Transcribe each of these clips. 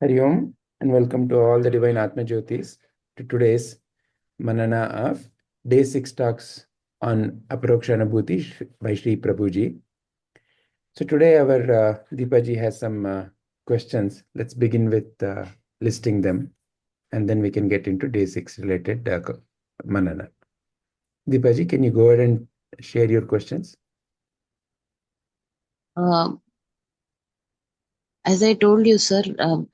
Hari Om, and welcome to all the Divine Atma Jyotis to today's Manana of Day 6 talks on Aparoksha Anubbhti by Sri Prabhu ji. So today our Deepa ji has some questions. Let's begin with listing them, and then we can get into Day 6 related Manana. Deepa ji, can you go ahead and share your questions? As I told you, sir,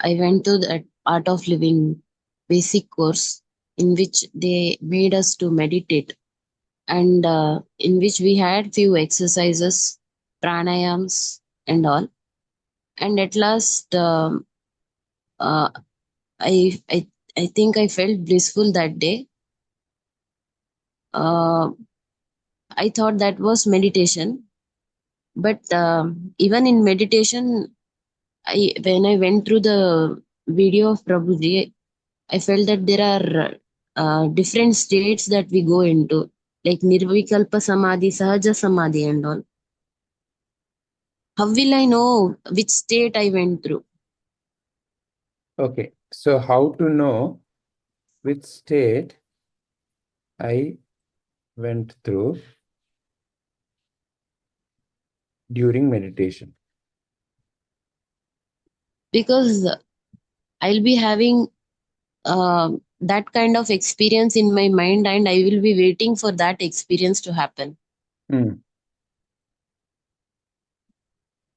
I went to the Art of Living basic course in which they made us to meditate, and in which we had few exercises, pranayams and all. And at last, uh, I, I I think I felt blissful that day. I thought that was meditation, but even in meditation, when I went through the video of Prabhuji, I felt that there are different states that we go into, like Nirvikalpa Samadhi, Sahaja Samadhi, and all. How will I know which state I went through? Okay, so how to know which state I went through during meditation? Because I'll be having that kind of experience in my mind, and I will be waiting for that experience to happen.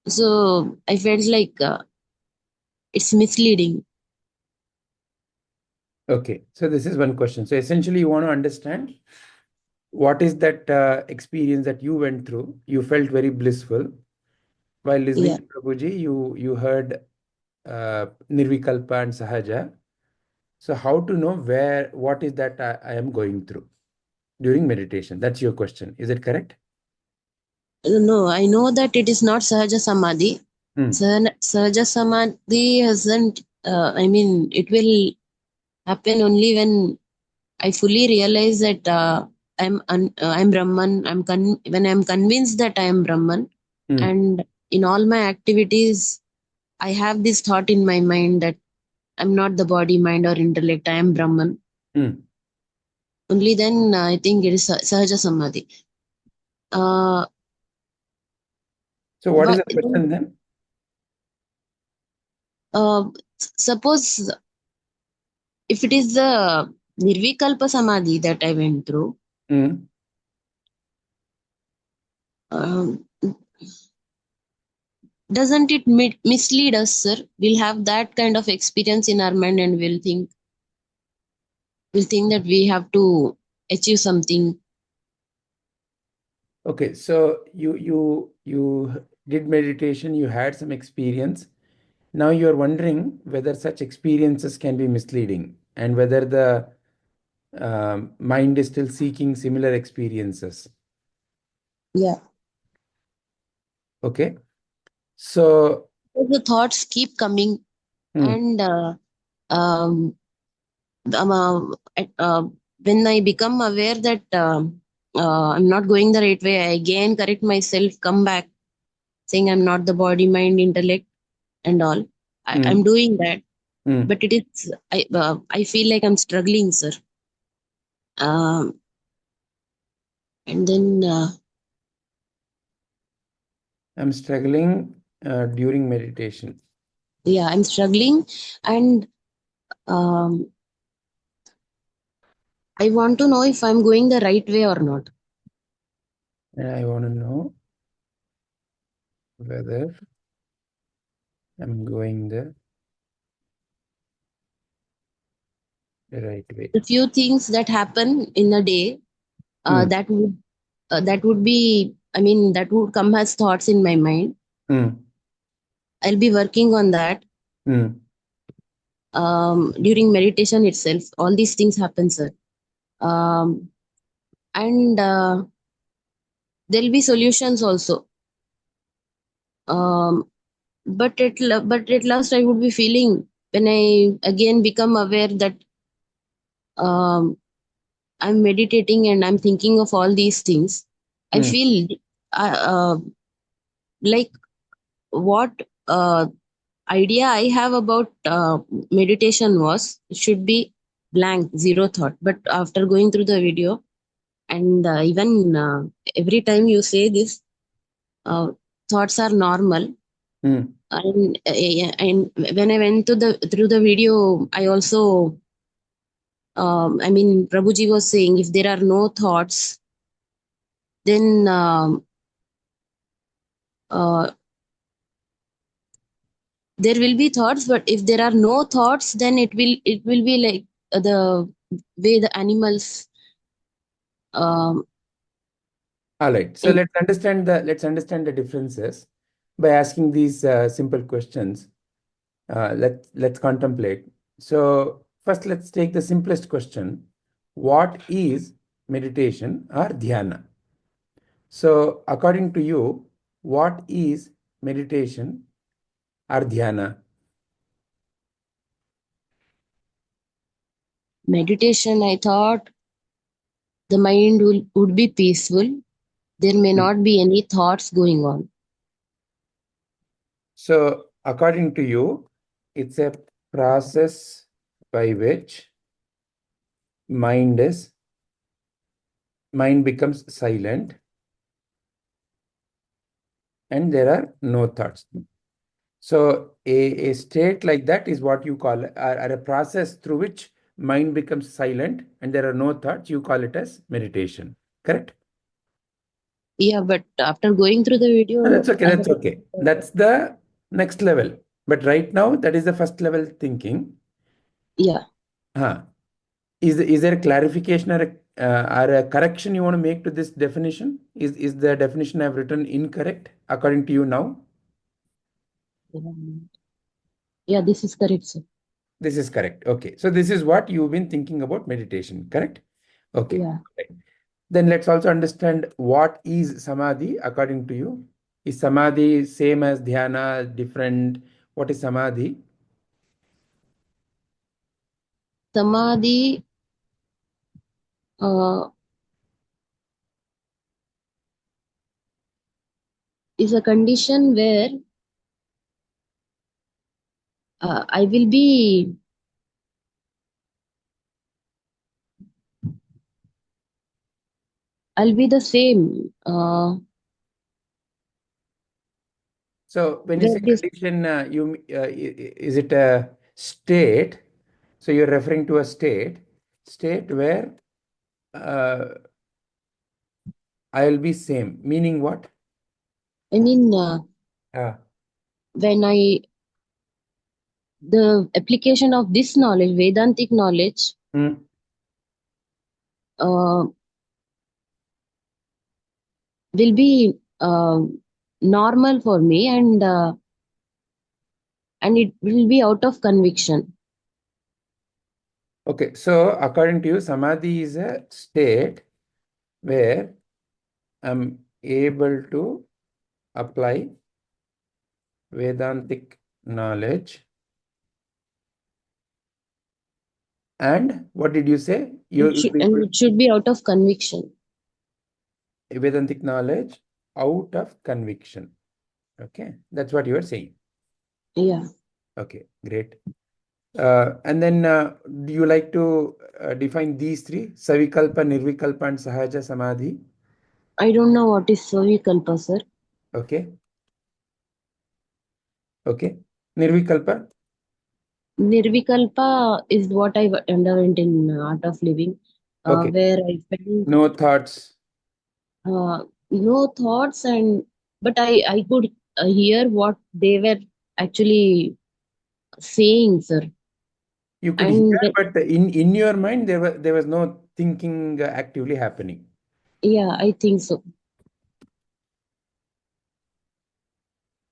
So I felt like it's misleading. Okay, so this is one question. So essentially, you want to understand what is that experience that you went through. You felt very blissful while listening Yeah. to Prabhuji. You heard Nirvikalpa and Sahaja. So how to know what is that I am going through during meditation? That's your question. Is it correct? No, I know that it is not Sahaja Samadhi. Sahaja Samadhi hasn't, it will happen only when I fully realize that I'm Brahman. When I'm convinced that I am Brahman, and in all my activities, I have this thought in my mind that I'm not the body, mind, or intellect. I am Brahman. Only then I think it is Sahaja Samadhi. So what is But the question then? suppose if it is the Nirvikalpa Samadhi that I went through, um, doesn't it mislead us, sir? We'll have that kind of experience in our mind, and we'll think that we have to achieve something. Okay, so you did meditation, you had some experience. Now you're wondering whether such experiences can be misleading and whether the mind is still seeking similar experiences. Yeah. Okay. So The thoughts keep coming, and um, when I become aware that I'm not going the right way, I again correct myself, come back, saying I'm not the body, mind, intellect, and all. I'm doing that, but it is I feel like I'm struggling, sir. And then I'm struggling during meditation. yeah, I'm struggling, and um, I want to know if I'm going the right way or not. And I want to know whether I'm going the right way. The few things that happen in a day, that would be, that would come as thoughts in my mind. I'll be working on that. During meditation itself, all these things happen, sir. And there'll be solutions also. But at last I would be feeling, when I again become aware that um, I'm meditating and I'm thinking of all these things, I feel like what idea I have about meditation was it should be blank, zero thought. But after going through the video, and even every time you say this, thoughts are normal. And when I went through the video, I also, I mean, Prabhuji was saying if there are no thoughts, then there will be thoughts. But if there are no thoughts, then it will be like the way the animals. All right. So let's understand the differences by asking these simple questions. Let's contemplate. So first, let's take the simplest question: what is meditation or dhyana? So according to you, what is meditation or dhyana? Meditation, I thought the mind would be peaceful. There may not be any thoughts going on. So according to you, it's a process by which mind becomes silent and there are no thoughts. So a state like that is what you call a process through which mind becomes silent and there are no thoughts. You call it as meditation. Correct? Yeah, but after going through the video, That's okay. That's okay. That's the next level. But right now, that is the first level thinking. Yeah. Is there a clarification or a correction you want to make to this definition? Is the definition I've written incorrect according to you now? Yeah, this is correct, sir. This is correct. Okay. So this is what you've been thinking about meditation, correct? Okay. Yeah. Right. Then let's also understand what is samadhi according to you. Is samadhi same as dhyana, different? What is samadhi? Samadhi is a condition where I will be I'll be the same. So when you say condition, is it a state? So you're referring to a state where I'll be same. Meaning what? I mean, when the application of this knowledge, Vedantic knowledge, will be normal for me, and it will be out of conviction. Okay, so according to you, samadhi is a state where I'm able to apply Vedantic knowledge. And what did you say? It should be out of conviction. Vedantic knowledge out of conviction. Okay, that's what you are saying. Yeah. Okay, great. And then do you like to define these three? Savikalpa, Nirvikalpa, and Sahaja Samadhi. I don't know what is Savikalpa, sir. Okay. Okay. Nirvikalpa? Nirvikalpa is what I underwent in Art of Living, Okay. where I felt no thoughts. No thoughts, but I could hear what they were actually saying, sir. You could hear, but in your mind there was no thinking actively happening. Yeah, I think so.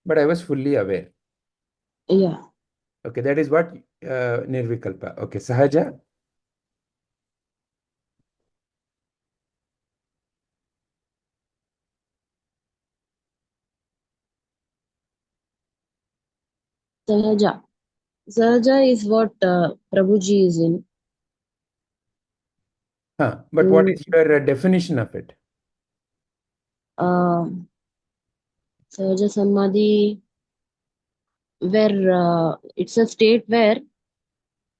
But I was fully aware. Yeah. Okay, that is what Nirvikalpa. Okay, Sahaja? Sahaja. Sahaja is what Prabhuji is in. But what is your definition of it? Sahaja Samadhi where it's a state where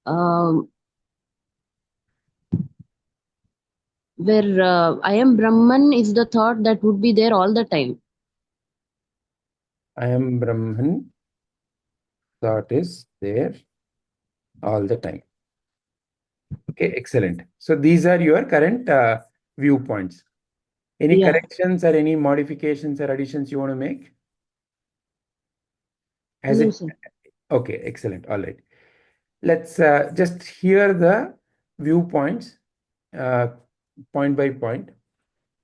um, I am Brahman is the thought that would be there all the time. I am Brahman thought is there all the time. Okay, excellent. So these are your current viewpoints. Any corrections or any modifications or additions you want to make? Has No, it? sir. Okay, excellent. All right. Let's just hear the viewpoints point by point.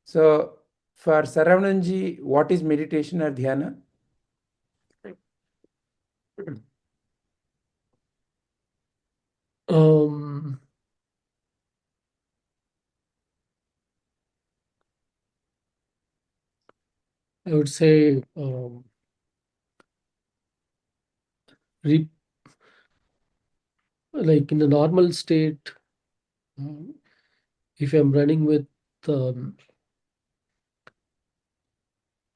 So for Saravananji, what is meditation or dhyana? I would say like in a normal state, if I'm running with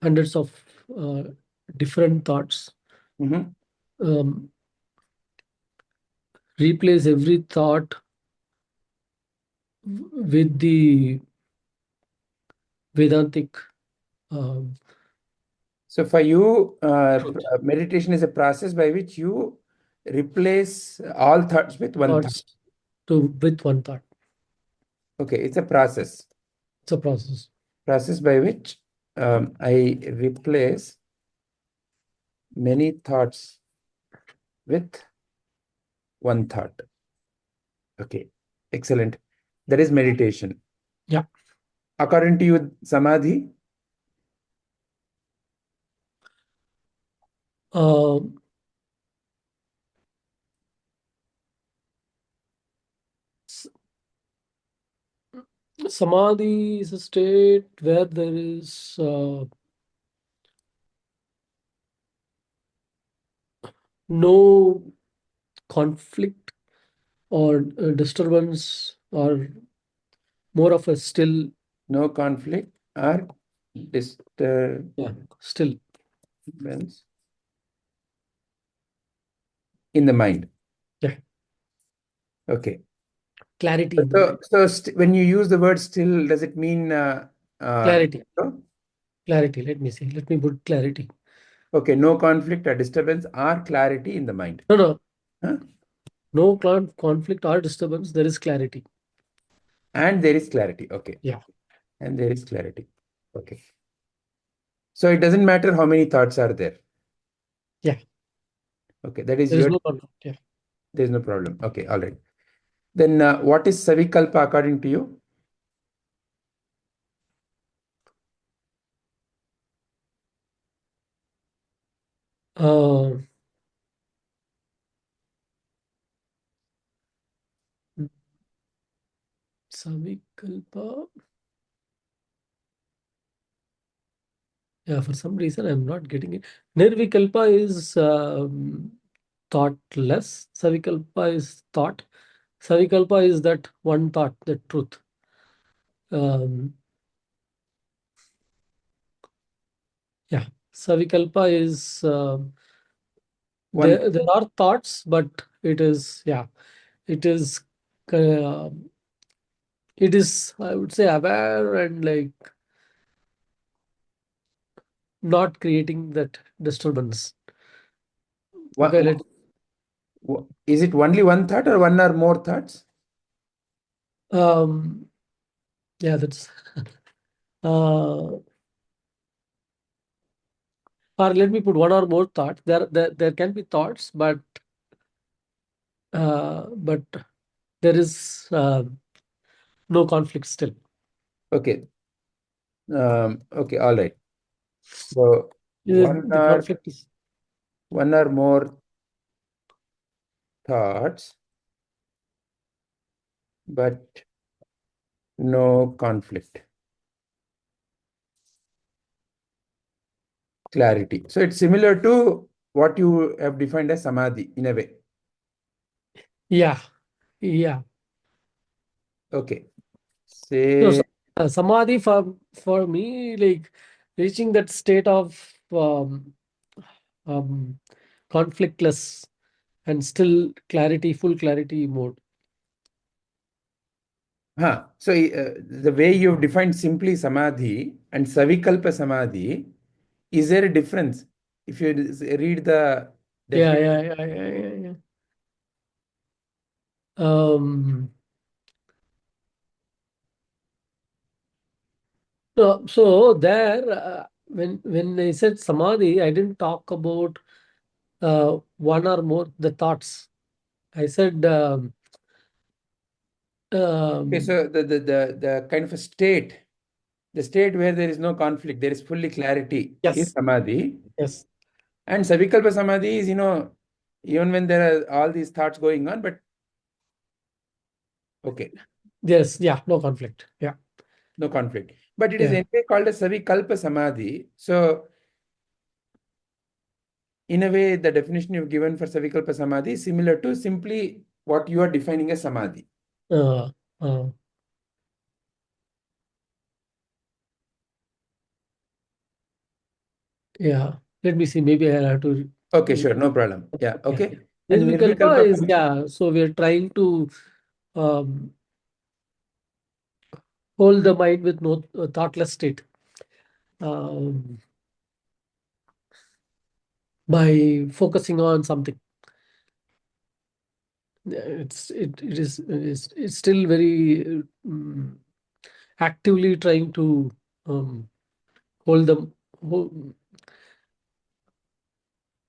hundreds of different thoughts, replace every thought with the Vedantic. So for you, meditation is a process by which you replace all thoughts with one thought. With one thought. Okay, it's a process. It's a process. Process by which I replace many thoughts with one thought. Okay, excellent. That is meditation. Yeah. According to you, Samadhi? Samadhi is a state where there is no conflict or disturbance, or more of a still. No conflict or disturbance. Yeah, still. In the mind. Yeah. Okay. Clarity in the mind. So when you use the word still, does it mean clarity? No? Clarity. Let me see. Let me put clarity. Okay, no conflict or disturbance or clarity in the mind. No. Huh? No conflict or disturbance. There is clarity. And there is clarity. Okay. Yeah. And there is clarity. Okay. So it doesn't matter how many thoughts are there. Yeah. Okay, that is there is no conflict. Yeah. There is no problem. Okay, all right. Then what is Savikalpa according to you? Savikalpa. Yeah, for some reason I'm not getting it. Nirvikalpa is thoughtless. Savikalpa is thought. Savikalpa is that one thought, the truth. Yeah, Savikalpa is there are thoughts, but it is it is I would say aware and like not creating that disturbance. Okay, is it only one thought or one or more thoughts? Yeah, that's or let me put one or more thoughts. There can be thoughts, but there is no conflict still. Okay. Okay, all right. So The conflict is one or more thoughts, but no conflict. Clarity. So it's similar to what you have defined as samadhi in a way. Yeah. Okay. Say Samadhi for me, like reaching that state of conflictless and still clarity, full clarity mode. So the way you've defined simply Samadhi and Savikalpa Samadhi, is there a difference? If you read the definition. Yeah. So there, when I said Samadhi, I didn't talk about one or more the thoughts. I said Okay, so the kind of a state, the state where there is no conflict, there is fully clarity, is yes, Samadhi. yes, And Savikalpa Samadhi is, even when there are all these thoughts going on, but okay, yes, yeah, no conflict. Yeah. no conflict. But it is Yeah. anyway called a Savikalpa Samadhi. So in a way, the definition you've given for Savikalpa Samadhi is similar to simply what you are defining as Samadhi. Uh, uh, yeah. Let me see. Maybe I'll have to. Okay, sure, no problem. Yeah, okay. And Nirvikalpa is, Nirvikalpa, yeah. So we're trying to um, hold the mind with no thoughtless state by focusing on something. It's still very actively trying to hold them.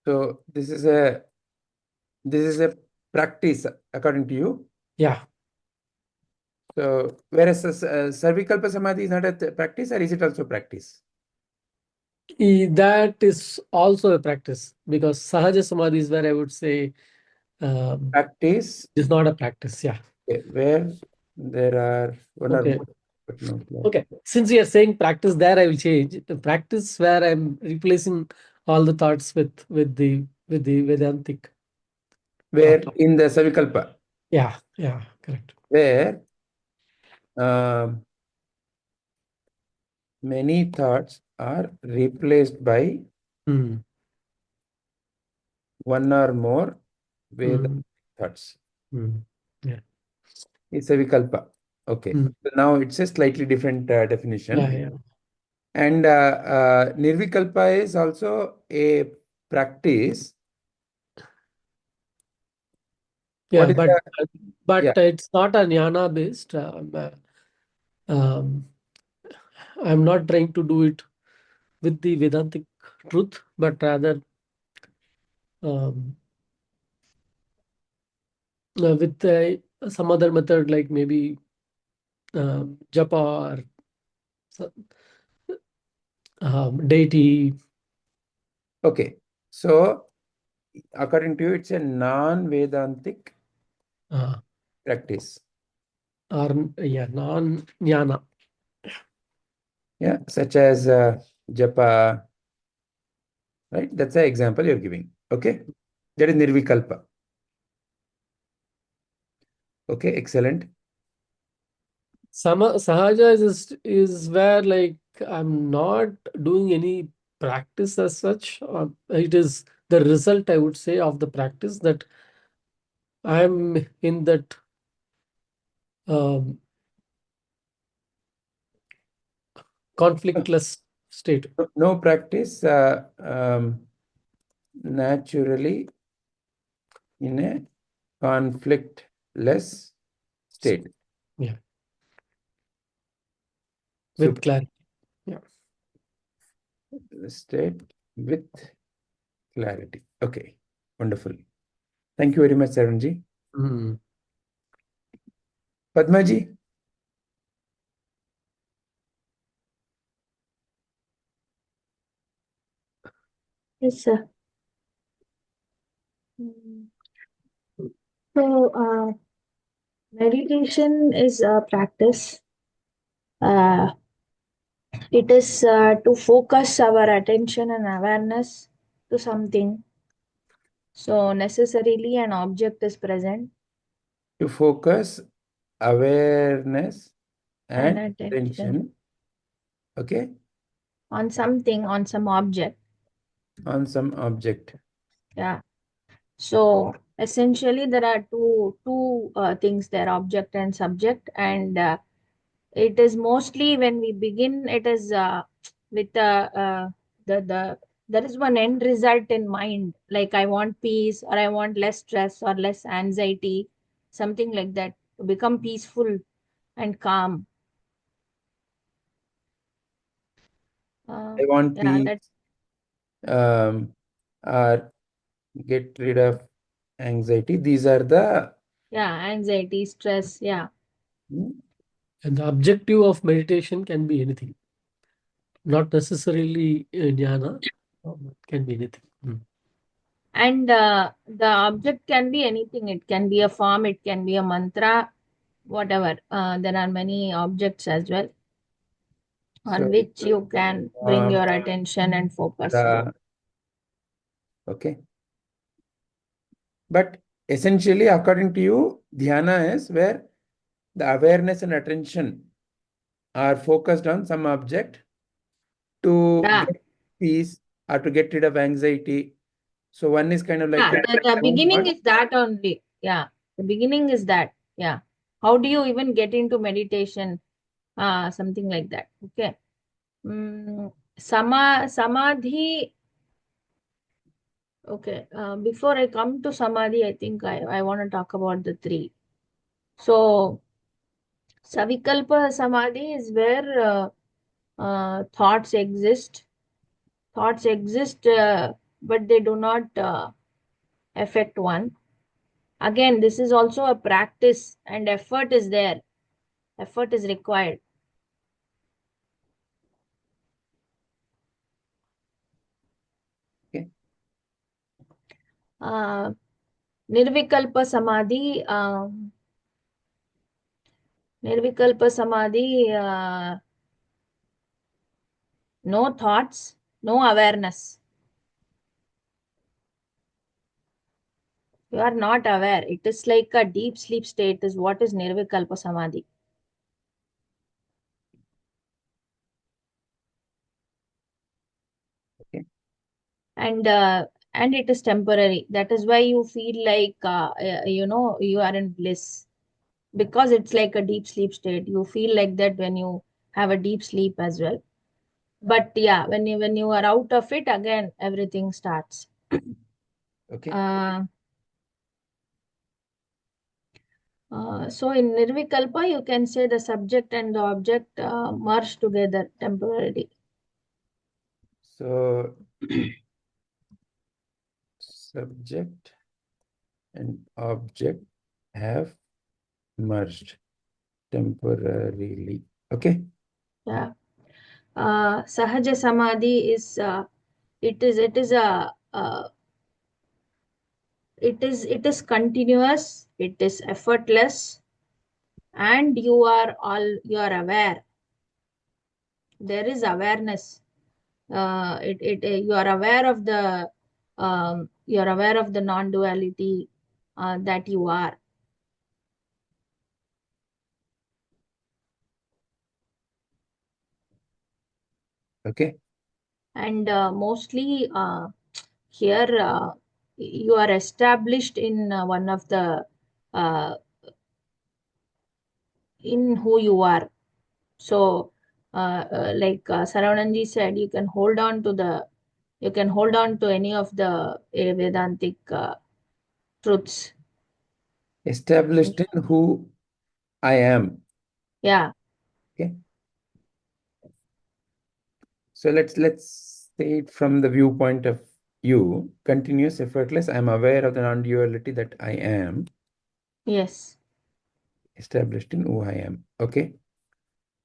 so this is a practice according to you. Yeah. So whereas Savikalpa Samadhi is not a practice, or is it also practice? That is also a practice, because Sahaja Samadhi is where I would say Practice is not a practice. Yeah. where there are one or Okay. more, but no clarity. Okay. Since you are saying practice, there I will change the practice where I'm replacing all the thoughts with the Vedantic. Where thought. in the Savikalpa, Yeah. Correct. where many thoughts are replaced by one or more Vedantic thoughts. Yeah. It's a Vikalpa. Okay. So now it's a slightly different definition. Yeah. And Nirvikalpa is also a practice. Yeah, What is but yeah. it's not a jnana based. I'm not trying to do it with the Vedantic truth, but rather with some other method, like maybe japa or deity. Okay. So according to you, it's a non-Vedantic practice. Or non-jnana. Yeah, such as japa, right? That's an example you're giving. Okay. That is Nirvikalpa. Okay, excellent. Sahaja is where, like, I'm not doing any practice as such. It is the result, I would say, of the practice that I'm in that conflictless state. No practice naturally in a conflictless state. Yeah. With Super. clarity. Yeah. State with clarity. Okay. Wonderful. Thank you very much, Saranji. Padmaji. Yes, sir. So, meditation is a practice. It is to focus our attention and awareness to something. So, necessarily an object is present. To focus awareness and attention attention. Okay. On something, on some object. On some object. Yeah. So essentially there are two things there, object and subject, and it is mostly when we begin, it is with the there is one end result in mind, like I want peace, or I want less stress or less anxiety, something like that, to become peaceful and calm. I want Yeah, peace, or get rid of anxiety. These are the anxiety, stress, And the objective of meditation can be anything, not necessarily jnana, can be anything. and the object can be anything. It can be a form, it can be a mantra, whatever. There are many objects as well on so which you can bring your attention and focus. okay. But essentially, according to you, dhyana is where the awareness and attention are focused on some object to get peace or to get rid of anxiety. So one is kind of like The beginning is that only. The beginning is that. How do you even get into meditation? Something like that. Okay. Samadhi. Okay. Before I come to samadhi, I think I want to talk about the three. So Savikalpa Samadhi is where thoughts exist. Thoughts exist, but they do not affect one. Again, this is also a practice, and effort is there. Effort is required. okay. Nirvikalpa Samadhi. Nirvikalpa Samadhi. No thoughts, no awareness. You are not aware. It is like a deep sleep state. Is what is Nirvikalpa Samadhi. Okay. And it is temporary. That is why you feel like you are in bliss, because it's like a deep sleep state. You feel like that when you have a deep sleep as well. But when you are out of it, again everything starts. Okay. So in Nirvikalpa, you can say the subject and the object merge together temporarily. So subject and object have merged temporarily. Okay. Yeah. Sahaja Samadhi is it is continuous, it is effortless, and you are aware. There is awareness. You are aware of the non-duality that you are. Okay. And mostly here you are established in one of the in who you are. So like Saravananji said, you can hold on to any of the Vedantic truths. Established in who I am. Yeah. Okay. So let's say it from the viewpoint of you, continuous, effortless. I'm aware of the non-duality that I am. Yes. Established in who I am. Okay.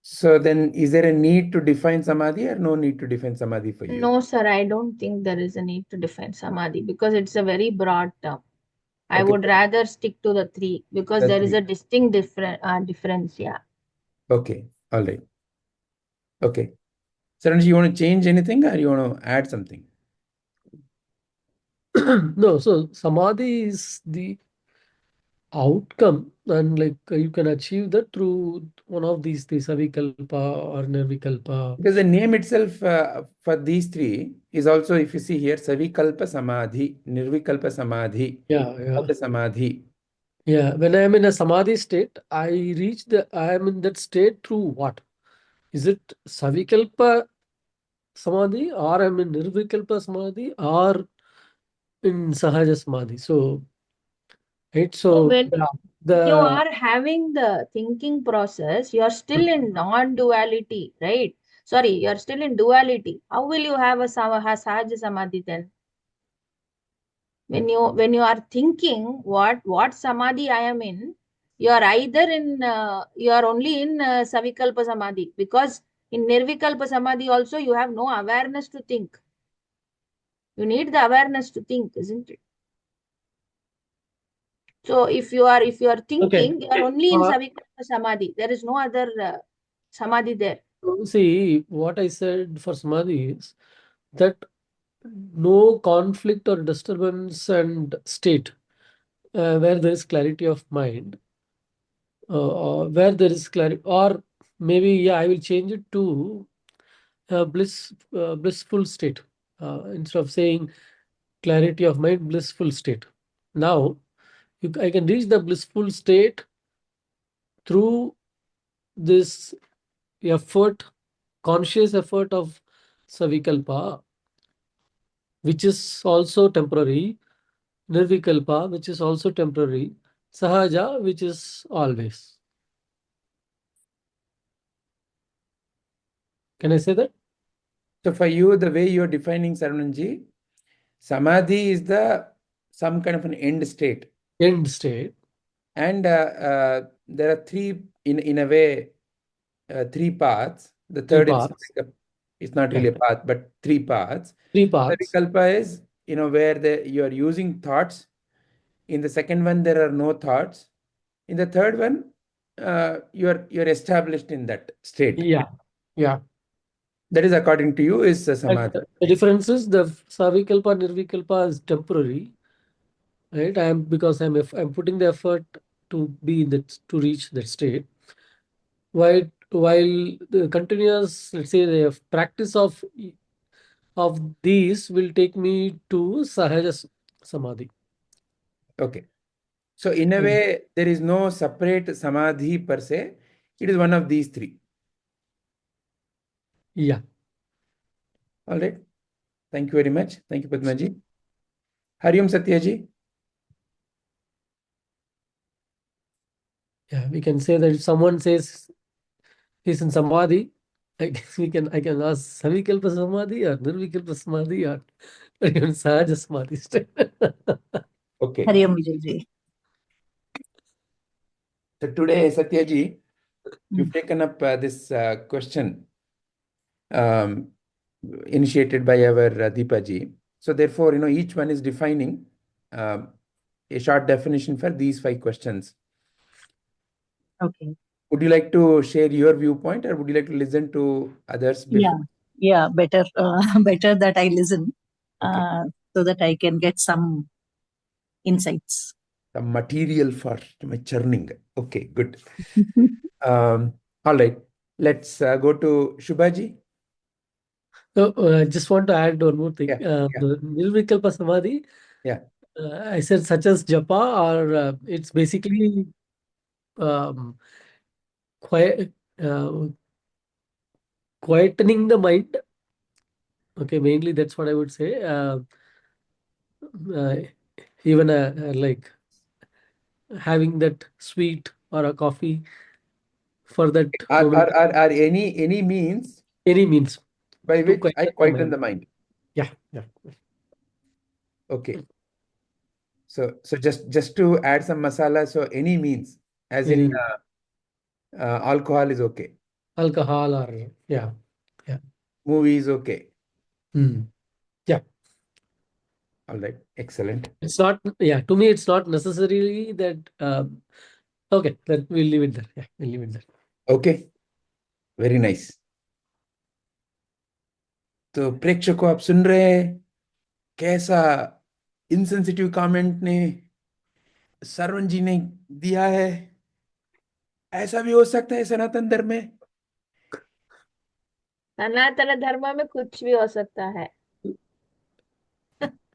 So then is there a need to define samadhi or no need to define samadhi for you? No, sir, I don't think there is a need to define samadhi because it's a very broad term. I Okay. would rather stick to the three because there is a distinct difference. Yeah. Okay. All right. Okay. Saranji, you want to change anything or you want to add something? No, so samadhi is the outcome, and like you can achieve that through one of these, the Savikalpa or Nirvikalpa. Because the name itself for these three is also, if you see here, Savikalpa Samadhi, Nirvikalpa Samadhi, Yeah. the Samadhi. Yeah, when I am in a Samadhi state, I am in that state through what? Is it Savikalpa Samadhi, or I'm in Nirvikalpa Samadhi, or in Sahaja Samadhi? So, right, So so when yeah, you the are having the thinking process, you are still in non-duality, right? Sorry, you are still in duality. How will you have a Sahaja Samadhi then? When you are thinking what samadhi I am in, you are either in you are only in Savikalpa Samadhi, because in Nirvikalpa Samadhi also you have no awareness to think. You need the awareness to think, isn't it? So if you are okay. thinking, you are only in Savikalpa Samadhi. There is no other Samadhi there. See, what I said for Samadhi is that no conflict or disturbance and state, where there is clarity of mind, where there is clarity, or maybe, yeah, I will change it to blissful state, instead of saying clarity of mind, blissful state. Now, I can reach the blissful state through this effort, conscious effort of Savikalpa, which is also temporary, Nirvikalpa, which is also temporary, Sahaja, which is always. Can I say that? So for you, the way you're defining Sarananji, Samadhi is some kind of an end state. End state. And there are three, in a way, three paths. The third is like it's not really a path, but three paths. Three paths. Savikalpa is, where you are using thoughts. In the second one, there are no thoughts. In the third one, you're established in that state. Yeah. That is, according to you, is Samadhi. The difference is the Savikalpa, Nirvikalpa is temporary, right? Because I'm putting the effort to be in that, to reach that state. While the continuous, let's say, the practice of these will take me to Sahaja Samadhi. Okay. So in a way, there is no separate Samadhi per se. It is one of these three. Yeah. All right. Thank you very much. Thank you, Padmaji. Hariom Satyaji. Yeah, we can say that if someone says he's in Samadhi, I can ask Savikalpa Samadhi or Nirvikalpa Samadhi or even Sahaja Samadhi. Okay. Hariom Vijayji. So today, Satyaji, you've taken up this question initiated by our Deepaji. So therefore, each one is defining a short definition for these 5 questions. Okay. Would you like to share your viewpoint, or would you like to listen to others before? Yeah, better better that I listen, Okay. so that I can get some insights. Some material for my churning. Okay, good. All right. Let's go to Shubhaji. I just want to add one more thing. Yeah. The Nirvikalpa Samadhi, I said, such as japa, or it's basically quietening the mind. Okay, mainly that's what I would say. Even like having that sweet or a coffee for that moment. Are any means Any means by to which I quieten the mind. Yeah. Okay. So just to add some masala, so any means, as in alcohol is okay. Alcohol, or yeah. Movie is okay. Yeah. All right. Excellent. It's not, to me, it's not necessarily that. Okay, then we'll leave it there. Yeah, we'll leave it there. Okay. Very nice. तो प्रेक्षकों, आप सुन रहे हैं कैसा insensitive comment ने सरवण जी ने दिया है, ऐसा भी हो सकता है सनातन धर्म में? सनातन धर्म में कुछ भी हो सकता है.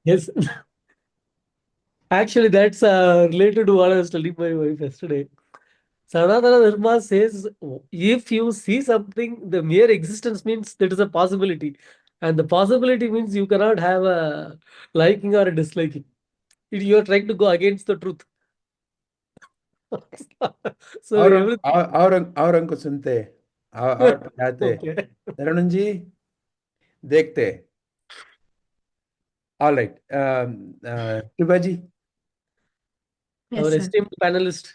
Yes. Actually, that's related to what I was telling my wife yesterday. Sanatana Dharma says if you see something, the mere existence means that is a possibility. And the possibility means you cannot have a liking or a disliking. You are trying to go against the truth. So everything. और अंक सुनते, और पढ़ाते. Okay. Tarun ji देखते. All right. Shiva ji. Yes, Our sir. esteemed panelist.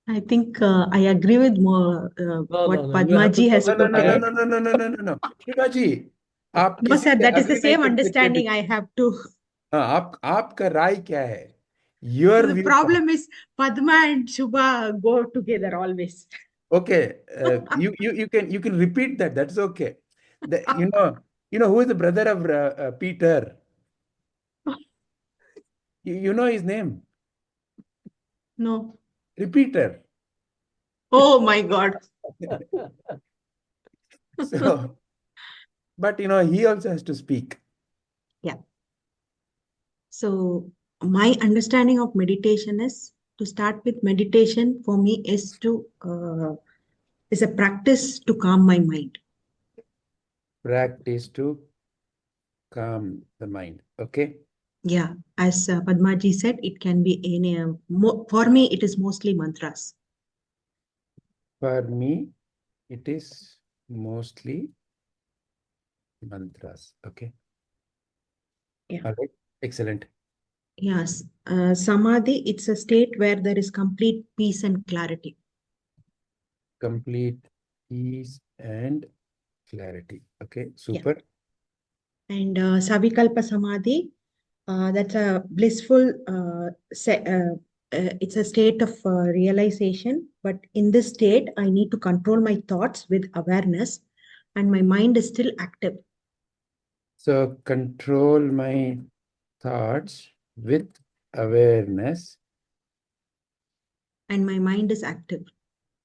I think I agree with more what No. You Padma have to ji come has with No, put no, no, ahead. no, no, no, no, no, no, no. Shiva ji, आप No, किसी sir, से that is the agree नहीं same कर सकते. understanding I have to. हाँ, आपका राय क्या है? Your The view. problem is Padma and Shubha go together always. Okay, you can repeat that. That's okay. You know who is the brother of Peter? You know his name? No. Repeater. Oh my God. So, but he also has to speak. Yeah. So my understanding of meditation is, to start with, meditation for me is a practice to calm my mind. Practice to calm the mind. Okay. Yeah, as Padma ji said, it can be any. For me, it is mostly mantras. For me, it is mostly mantras. Okay. Yeah. All right. Excellent. Yes, samadhi. It's a state where there is complete peace and clarity. Complete peace and clarity. Okay. Super. Yeah. And Savikalpa Samadhi. That's a blissful. It's a state of realization. But in this state, I need to control my thoughts with awareness, and my mind is still active. So control my thoughts with awareness, And my mind is active.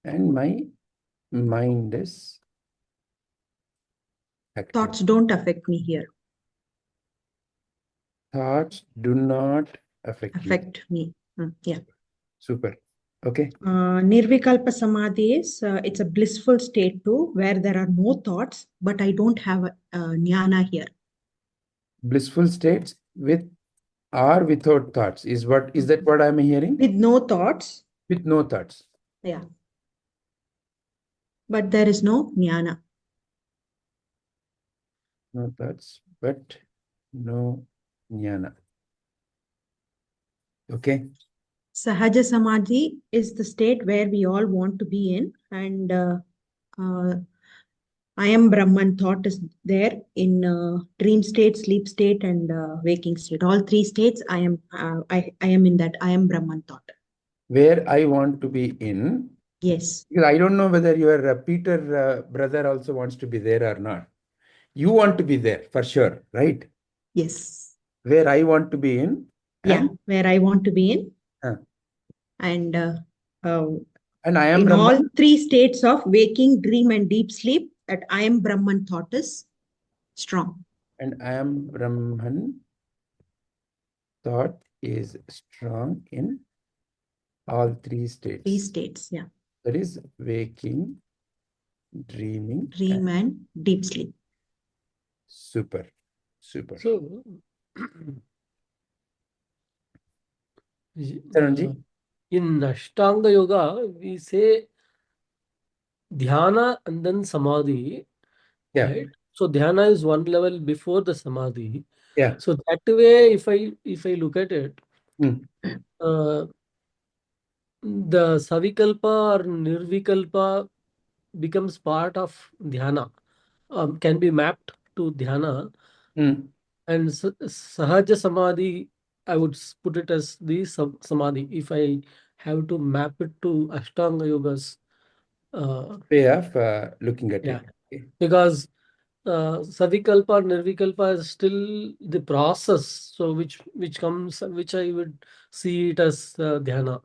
and my mind is active. Thoughts don't affect me here. Thoughts do not affect me. Yeah. Super. Okay. Nirvikalpa Samadhi is it's a blissful state too, where there are no thoughts, but I don't have a jnana here. Blissful states with or without thoughts is that what I'm hearing? With no thoughts. With no thoughts. Yeah. But there is no jnana. No thoughts, but no jnana. Okay. Sahaja Samadhi is the state where we all want to be in, and I am Brahman thought is there in dream state, sleep state, and waking state. All three states, I am in that. I am Brahman thought. Where I want to be in. Yes. Because I don't know whether your Peter brother also wants to be there or not. You want to be there for sure, right? Yes. Where I want to be in. Yeah, where I want to be in. And I am in Brahman. all three states of waking, dream, and deep sleep, that I am Brahman thought is strong. And I am Brahman thought is strong in all three states. Three states, yeah. That is waking, dreaming, dream, and deep sleep. Super. Super. So, in Ashtanga Yoga, we say Dhyana and then Samadhi. Yeah. Right? So Dhyana is one level before the Samadhi. Yeah. So that way, if I look at it, the Savikalpa or Nirvikalpa becomes part of Dhyana, can be mapped to Dhyana. And Sahaja Samadhi, I would put it as the Samadhi if I have to map it to Ashtanga Yoga's way of looking at it. Okay. Because Savikalpa or Nirvikalpa is still the process. So which comes, which I would see it as Dhyana.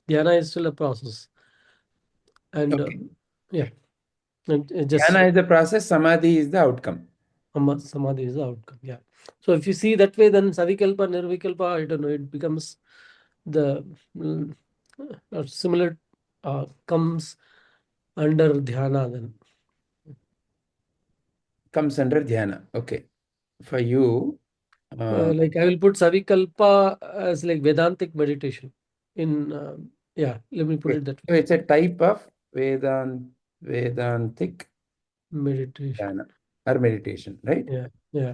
Dhyana is still a process. And Okay. yeah, and just Dhyana is the process, Samadhi is the outcome. Samadhi is the outcome. Yeah. So if you see that way, then Savikalpa, Nirvikalpa, I don't know, it becomes the similar comes under Dhyana then. Comes under Dhyana. Okay. For you, Like I will put Savikalpa as like Vedantic meditation. In yeah, let me put it that so way. it's a type of Vedantic Meditation. Dhyana or meditation, right? Yeah, yeah.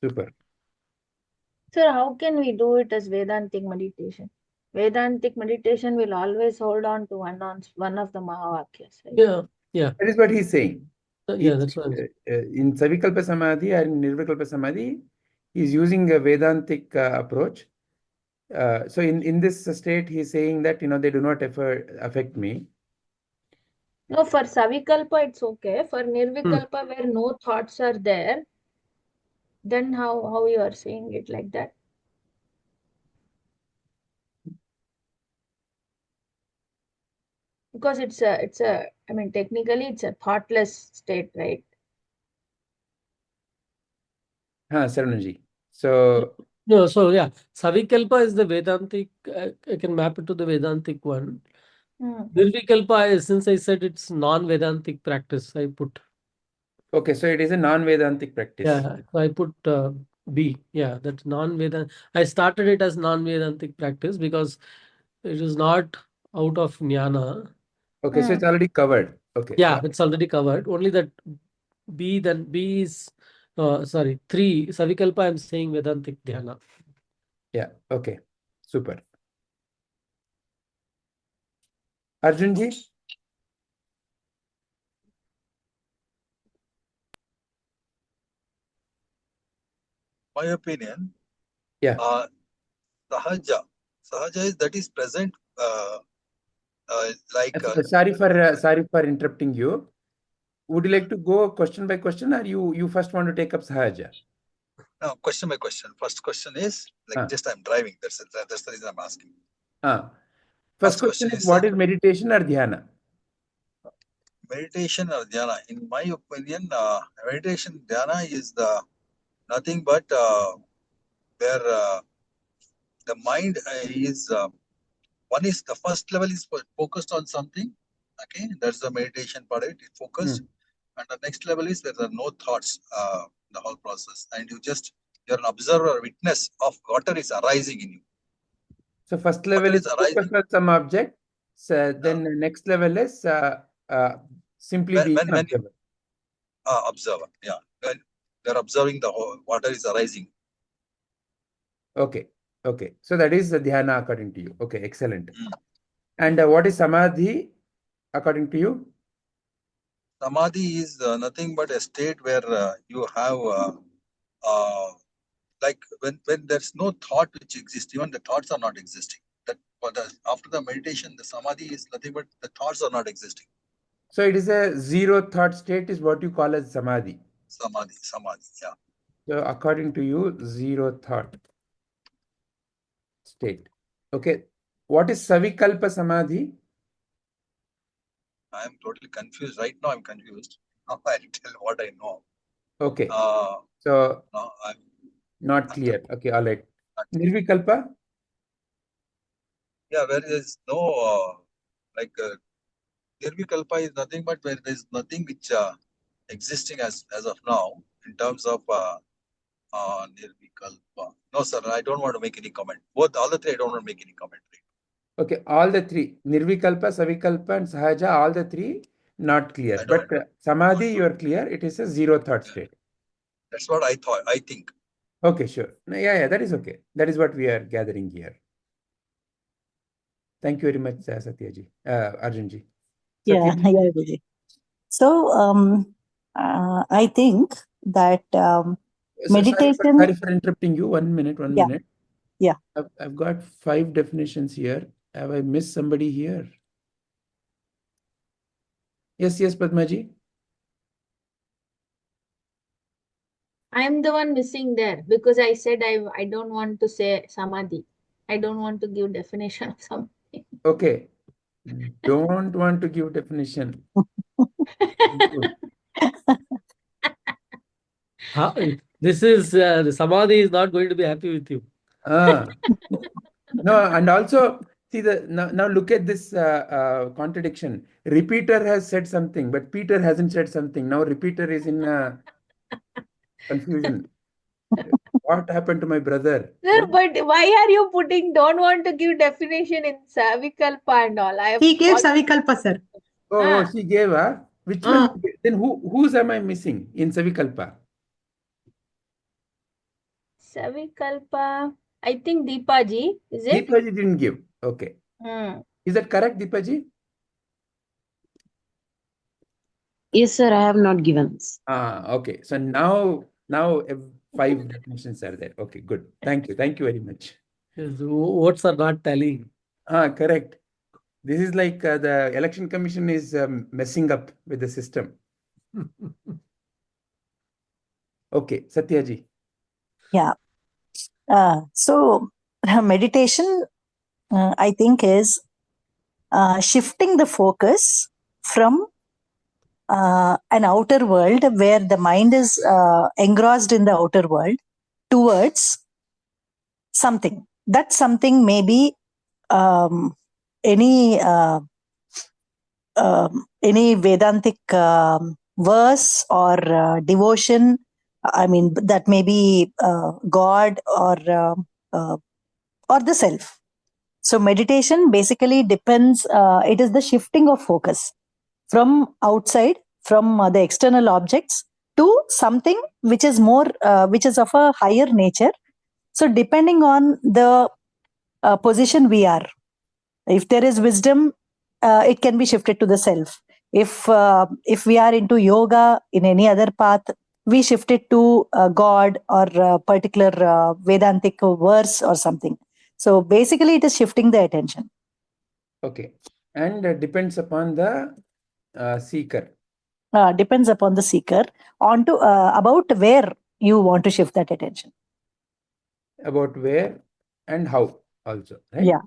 Super. Sir, how can we do it as Vedantic meditation? Vedantic meditation will always hold on to one of the Mahavakyas, right? Yeah, yeah. That is what he's saying. Yeah, that's what I'm saying. In Savikalpa Samadhi or in Nirvikalpa Samadhi, he's using a Vedantic approach. So in this state, he's saying that, they do not affect me. No, for Savikalpa, it's okay. For Nirvikalpa, where no thoughts are there, then how you are saying it like that? Because I mean, technically it's a thoughtless state, right? Saranaji. So No, so yeah, Savikalpa is the Vedantic. I can map it to the Vedantic one. Nirvikalpa is, since I said it's non-Vedantic practice, I put. okay, so it is a non-Vedantic practice. Yeah, so I put B. Yeah, that's non-Vedantic. I started it as non-Vedantic practice because it is not out of jnana. Okay, so it's already covered. Okay. Yeah, it's already covered. Only that B, then B is, sorry, 3, Savikalpa, I'm saying Vedantic Dhyana. Yeah, okay. Super. Arjunji? My opinion, Yeah. Sahaja is that is present, like. Sorry for interrupting you. Would you like to go question by question, or you first want to take up Sahaja? No, question by question. First question is like just I'm driving. That's the reason I'm asking. First question is what is meditation or Dhyana? Meditation or Dhyana. In my opinion, meditation Dhyana is the nothing but where the mind is one is the first level is focused on something. Okay, that's the meditation part. It is focused, and the next level is where there are no thoughts. The whole process, and you're an observer, witness of whatever is arising in you. So first level is focus on some object. So then the next level is simply being an observer. Observer, yeah. When they're observing the whole water is arising. Okay. So that is the Dhyana according to you. Okay, excellent. And what is Samadhi according to you? Samadhi is nothing but a state where you have like when there's no thought which exists, even the thoughts are not existing. That after the meditation, the Samadhi is nothing but the thoughts are not existing. So it is a zero thought state is what you call as Samadhi. Samadhi, yeah. So according to you, zero thought state. Okay. What is Savikalpa Samadhi? I am totally confused. Right now I'm confused. Now I'll tell what I know. Okay. So no, I'm not clear. Okay, all right. Nirvikalpa? Yeah, where there is no Nirvikalpa is nothing but where there is nothing which existing as of now in terms of Nirvikalpa. No, sir, I don't want to make any comment. All the three, I don't want to make any comment. Okay, all the three, Nirvikalpa, Savikalpa, and Sahaja, all the three not clear. But Samadhi, you are clear. It is a zero thought state. That's what I think. Okay, sure. Yeah, that is okay. That is what we are gathering here. Thank you very much, Satyaji, Arjunji. Yeah, Guruji. So I think that meditation. Sorry for interrupting you. 1 minute. Yeah. I've got 5 definitions here. Have I missed somebody here? Yes, Padmaji. I'm the one missing there because I said I don't want to say Samadhi. I don't want to give definition of Samadhi. Okay. Don't want to give definition. This is the Samadhi is not going to be happy with you. No, and also see now look at this contradiction. Repeater has said something, but Peter hasn't said something. Now repeater is in confusion. What happened to my brother? Sir, but why are you putting don't want to give definition in Savikalpa and all? He gave Savikalpa, sir. Oh, she gave, which one? Then whose am I missing in Savikalpa? Savikalpa, I think Deepaji, is it? Deepaji didn't give. Okay. Is that correct, Deepaji? Yes, sir, I have not given. Okay. So now 5 definitions are there. Okay, good. Thank you. Thank you very much. Yes, votes are not tallying. Correct. This is like the election commission is messing up with the system. Okay, Satyaji. Yeah. So meditation, I think, is shifting the focus from an outer world where the mind is engrossed in the outer world towards something. That something may be any Vedantic verse or devotion. I mean, that may be God or the self. So meditation basically depends, it is the shifting of focus from outside, from the external objects to something which is more, which is of a higher nature. So depending on the position we are, if there is wisdom, it can be shifted to the self. If we are into yoga, in any other path, we shift it to God or a particular Vedantic verse or something. So basically, it is shifting the attention. Okay. And depends upon the seeker. Depends upon the seeker onto about where you want to shift that attention. About where and how also, right? Yeah.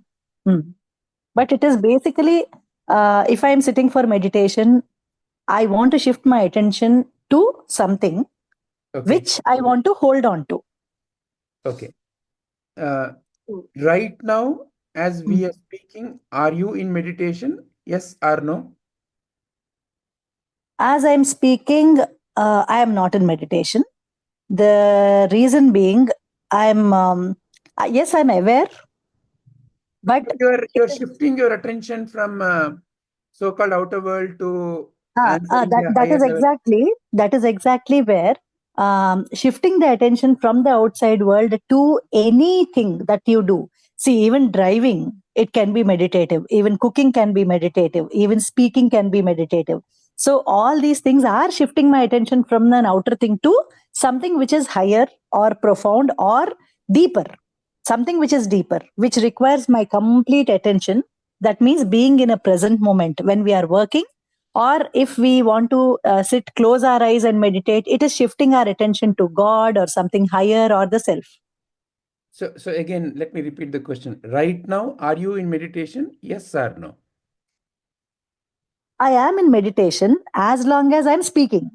But it is basically, if I am sitting for meditation, I want to shift my attention to something which I want to hold on to. Okay. Right now, as we are speaking, are you in meditation? Yes or no? As I'm speaking, I am not in meditation. The reason being, I'm yes, I'm aware, but you're shifting your attention from so-called outer world to that is exactly where shifting the attention from the outside world to anything that you do. See, even driving, it can be meditative. Even cooking can be meditative. Even speaking can be meditative. So all these things are shifting my attention from an outer thing to something which is higher or profound or deeper. Something which is deeper, which requires my complete attention. That means being in a present moment when we are working, or if we want to sit, close our eyes and meditate, it is shifting our attention to God or something higher or the self. So again, let me repeat the question. Right now, are you in meditation? Yes or no? I am in meditation as long as I'm speaking.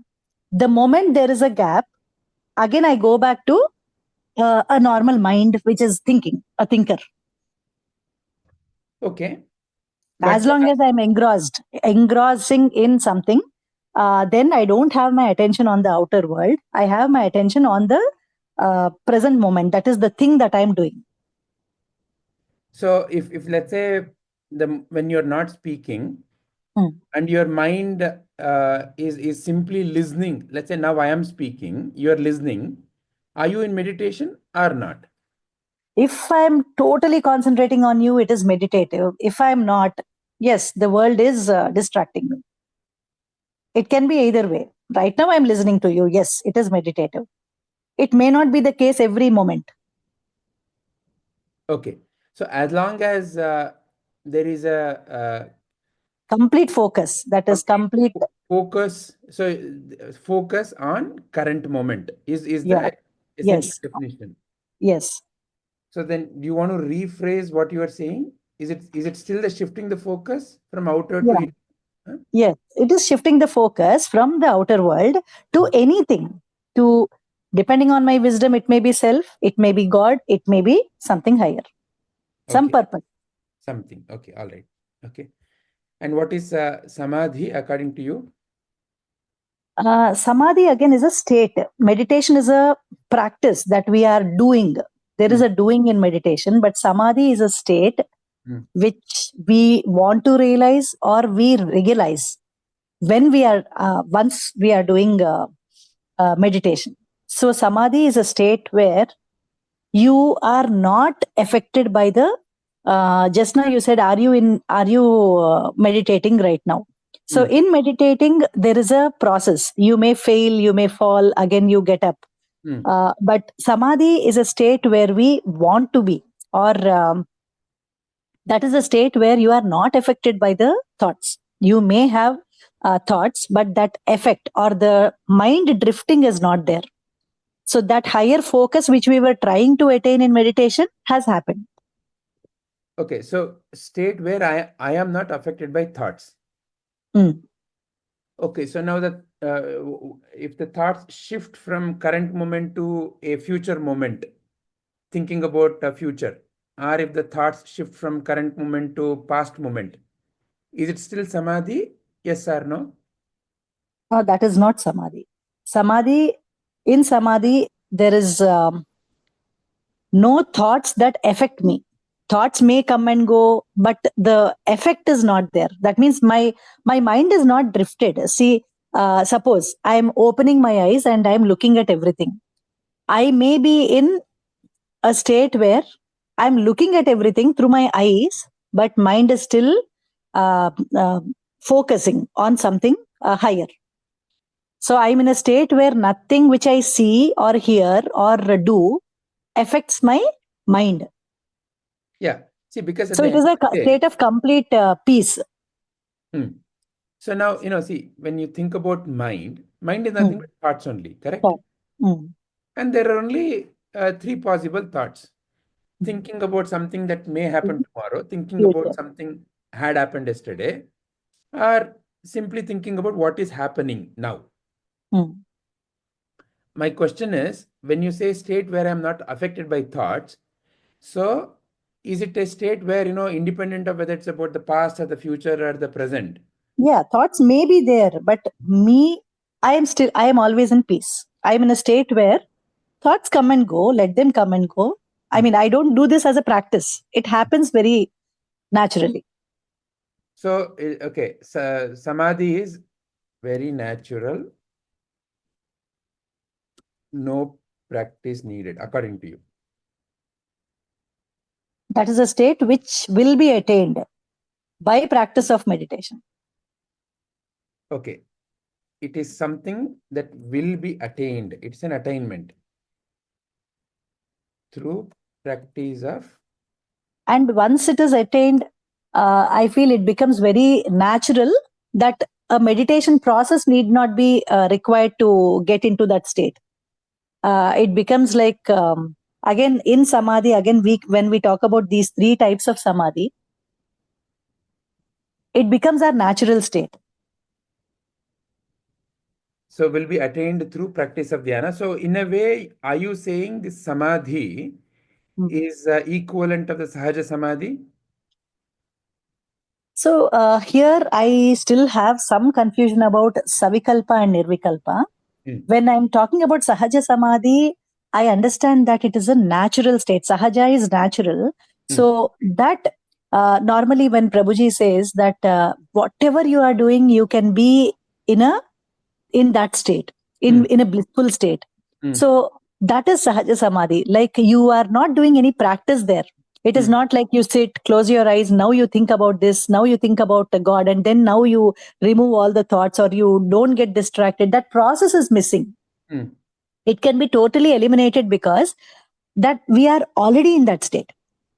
The moment there is a gap, again I go back to a normal mind, which is thinking, a thinker. Okay. As long as I'm engrossing in something, then I don't have my attention on the outer world. I have my attention on the present moment. That is the thing that I'm doing. So if let's say when you're not speaking and your mind is simply listening, let's say now I am speaking, you're listening, are you in meditation or not? If I'm totally concentrating on you, it is meditative. If I'm not, yes, the world is distracting me. It can be either way. Right now I'm listening to you. Yes, it is meditative. It may not be the case every moment. Okay. So as long as there is a complete focus. That is complete focus. So focus on current moment is Yeah. the essential Yes. definition. Yes. So then, do you want to rephrase what you are saying? Is it still the shifting the focus from outer to Yeah. inner? Huh? Yes, it is shifting the focus from the outer world to anything. To depending on my wisdom, it may be self, it may be God, it may be something higher, some Okay. purpose. Something. Okay. All right. Okay. And what is samadhi according to you? Samadhi again is a state. Meditation is a practice that we are doing. There is a doing in meditation, but samadhi is a state which we want to realize or we realize when we are once we are doing meditation. So samadhi is a state where you are not affected by the just now you said, are you meditating right now? So in meditating there is a process. You may fail, you may fall, again you get up. But samadhi is a state where we want to be, or that is a state where you are not affected by the thoughts. You may have thoughts, but that effect or the mind drifting is not there. So that higher focus which we were trying to attain in meditation has happened. Okay, so state where I am not affected by thoughts. Okay, so now that if the thoughts shift from current moment to a future moment, thinking about a future, or if the thoughts shift from current moment to past moment, is it still samadhi? Yes or no? That is not samadhi. In samadhi, there is no thoughts that affect me. Thoughts may come and go, but the effect is not there. That means my mind is not drifted. See, suppose I am opening my eyes and I am looking at everything. I may be in a state where I'm looking at everything through my eyes, but mind is still focusing on something higher. So I'm in a state where nothing which I see or hear or do affects my mind. Yeah. See, because So it is a state of complete peace. So now, see, when you think about mind is nothing but thoughts only, correct? And there are only three possible thoughts. Thinking about something that may happen tomorrow, thinking about something had happened yesterday, or simply thinking about what is happening now. My question is, when you say state where I'm not affected by thoughts, so is it a state where, independent of whether it's about the past or the future or the present? Yeah, thoughts may be there, but I am always in peace. I am in a state where thoughts come and go, let them come and go. I mean, I don't do this as a practice. It happens very naturally. So, okay, so samadhi is very natural. No practice needed, according to you. That is a state which will be attained by practice of meditation. Okay. It is something that will be attained. It's an attainment through practice of. And once it is attained, I feel it becomes very natural that a meditation process need not be required to get into that state. It becomes like, again, in samadhi, when we talk about these three types of samadhi, it becomes our natural state. So will be attained through practice of dhyana. So in a way, are you saying this samadhi is equivalent of the Sahaja Samadhi? So here I still have some confusion about Savikalpa and Nirvikalpa. When I'm talking about Sahaja Samadhi, I understand that it is a natural state. Sahaja is natural. So that normally when Prabhuji says that whatever you are doing, you can be in that state, in a blissful state. So that is Sahaja Samadhi. Like you are not doing any practice there. It is not like you sit, close your eyes, now you think about this, now you think about the God, and then now you remove all the thoughts or you don't get distracted. That process is missing. It can be totally eliminated because that we are already in that state.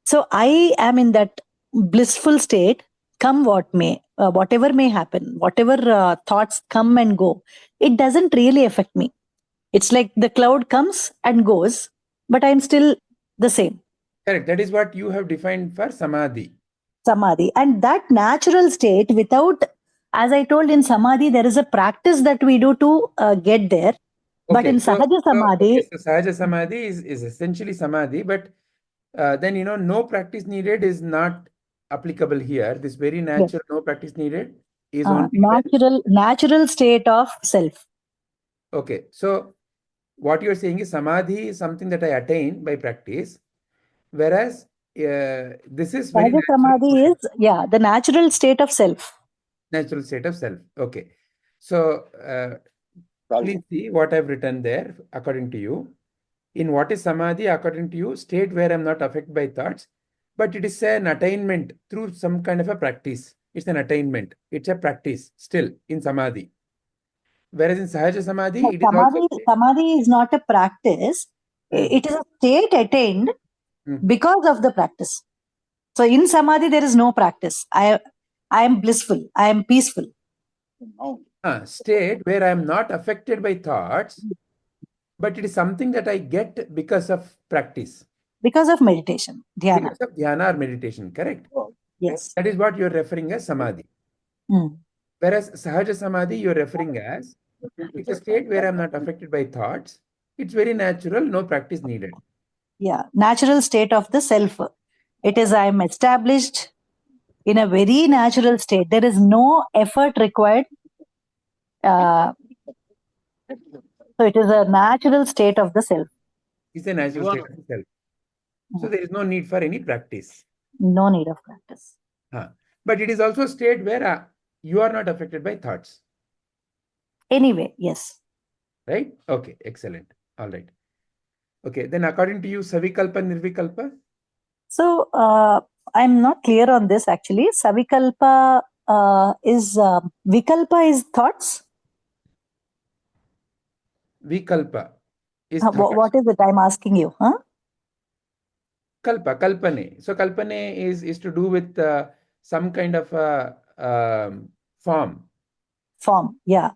So I am in that blissful state, come what may, whatever may happen, whatever thoughts come and go, it doesn't really affect me. It's like the cloud comes and goes, but I'm still the same. Correct. That is what you have defined for samadhi. Samadhi. And that natural state without, as I told, in samadhi, there is a practice that we do to get there. But in Sahaja Samadhi... So Sahaja Samadhi is essentially samadhi, but then, no practice needed is not applicable here. This very natural, no practice needed is only natural state of self. Okay. So what you're saying is samadhi is something that I attain by practice, whereas this is very Sahaja Samadhi is, the natural state of self. Natural state of self. Okay. So please see what I've written there according to you. In what is samadhi, according to you, state where I'm not affected by thoughts, but it is an attainment through some kind of a practice. It's an attainment. It's a practice still in samadhi. Whereas in Sahaja Samadhi, it is also... Samadhi is not a practice. It is a state attained because of the practice. So in samadhi, there is no practice. I am blissful. I am peaceful. State where I am not affected by thoughts, but it is something that I get because of practice. Because of meditation, dhyana. Because of dhyana or meditation, correct? Yes. That is what you're referring as samadhi. Whereas Sahaja Samadhi, you're referring as, it's a state where I'm not affected by thoughts. It's very natural, no practice needed. Yeah, natural state of the self. It is, I am established in a very natural state. There is no effort required. So it is a natural state of the self. It's a natural state of the self. So there is no need for any practice. No need of practice. But it is also a state where you are not affected by thoughts. Anyway, yes. Right? Okay, excellent. All right. Okay, then according to you, Savikalpa, Nirvikalpa? So, I'm not clear on this actually. Savikalpa is, Vikalpa is thoughts? Vikalpa is thoughts. What is it? I'm asking you. Kalpa, Kalpane. So Kalpane is to do with some kind of form. Form, yeah.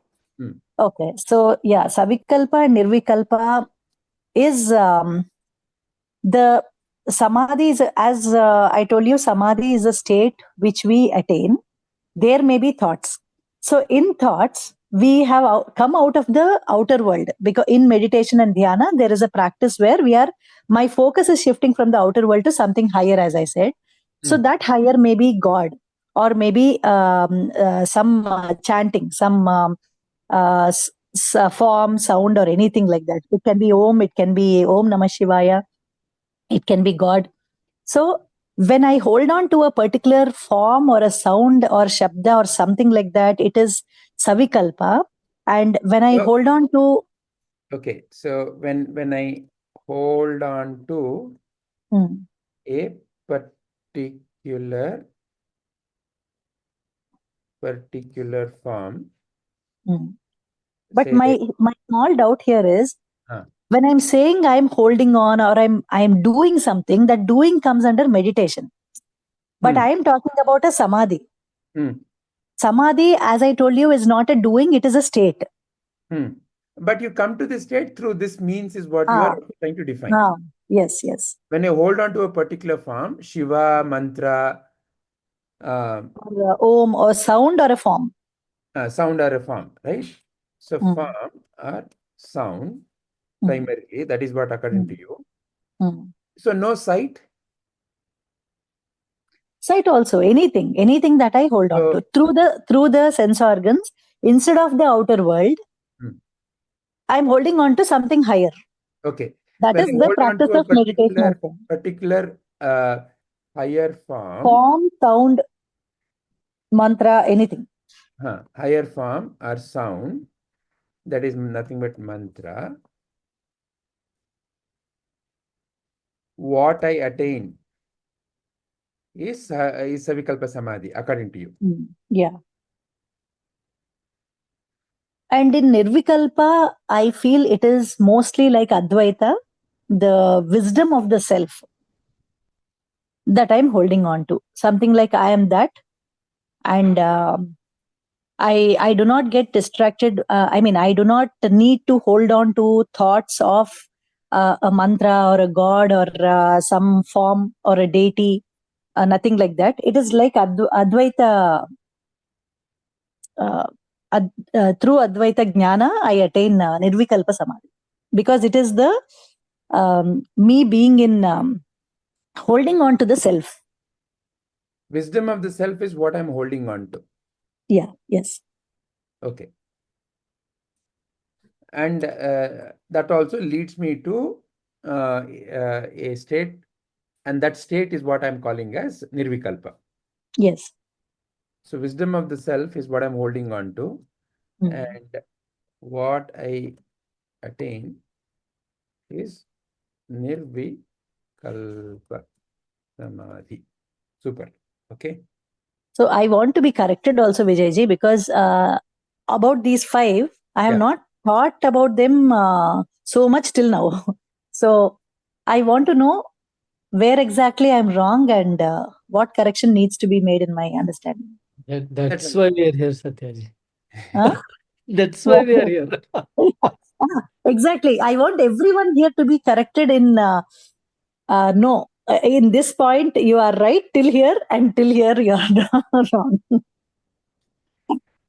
Okay, so yeah, Savikalpa and Nirvikalpa is the samadhi is, as I told you, samadhi is a state which we attain. There may be thoughts. So in thoughts, we have come out of the outer world, because in meditation and dhyana, there is a practice where my focus is shifting from the outer world to something higher, as I said. So that higher may be God, or maybe some chanting, some form, sound, or anything like that. It can be Om, it can be Om Namah Shivaya, it can be God. So when I hold on to a particular form or a sound or shabda or something like that, it is Savikalpa. And when I hold on to... Okay, so when I hold on to a particular form. But my small doubt here is, when I'm saying I'm holding on or I'm doing something, that doing comes under meditation. But I'm talking about a samadhi. Samadhi, as I told you, is not a doing, it is a state. But you come to this state through this means is what you are trying to define. Yes, yes. When you hold on to a particular form, Shiva, mantra, or Om, or sound or a form. Sound or a form, right? So form or sound, primarily, that is what according to you. So no sight? Sight also, anything that I hold on to. Through the sense organs, instead of the outer world, I'm holding on to something higher. Okay. That is the practice of meditation. Particular higher form. Form, sound, mantra, anything. Higher form or sound, that is nothing but mantra. What I attain is Savikalpa Samadhi, according to you. Yeah. And in Nirvikalpa, I feel it is mostly like Advaita, the wisdom of the self. that I'm holding on to. Something like I am that, and I do not get distracted. I do not need to hold on to thoughts of a mantra or a god or some form or a deity. Nothing like that. It is like Advaita. Through Advaita Jnana, I attain Nirvikalpa Samadhi, because it is the me being in holding on to the self. Wisdom of the self is what I'm holding on to. Yeah, yes. Okay. And that also leads me to a state, and that state is what I'm calling as Nirvikalpa. Yes. So wisdom of the self is what I'm holding on to, and what I attain is Nirvikalpa Samadhi. Super. Okay. So I want to be corrected also, Vijayji, because about these 5, I have not thought about them so much till now. So I want to know where exactly I'm wrong and what correction needs to be made in my understanding. That's why we are here, Satyaji. Huh? That's why we are here. Exactly. I want everyone here to be corrected in no. In this point, you are right till here, and till here you are wrong.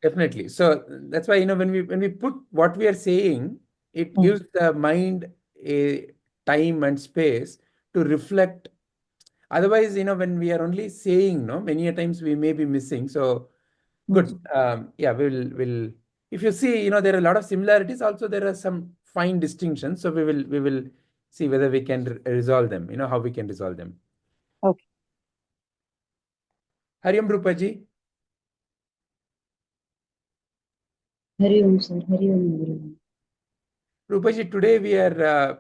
Definitely. So that's why, when we put what we are saying, it gives the mind a time and space to reflect. Otherwise, when we are only saying, many a times we may be missing. So good. Yeah, we'll. If you see, there are a lot of similarities. Also, there are some fine distinctions. So we will see whether we can resolve them. How we can resolve them. Okay. Hari Om Rupaji. Hari Om, sir. Hari Om, everyone. Rupaji, today we are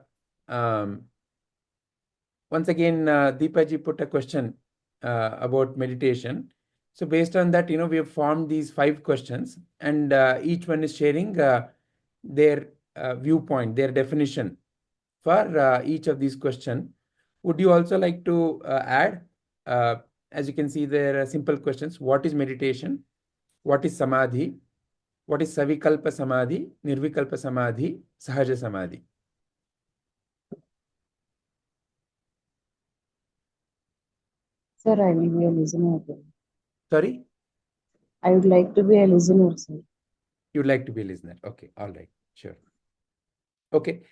once again, Deepaji put a question about meditation. So based on that, we have formed these 5 questions, and each one is sharing their viewpoint, their definition for each of these questions. Would you also like to add? As you can see, there are simple questions. What is meditation? What is Samadhi? What is Savikalpa Samadhi, Nirvikalpa Samadhi, Sahaja Samadhi? Sir, I will be a listener. Sorry? I would like to be a listener, sir. You'd like to be a listener. Okay, all right, sure. Okay.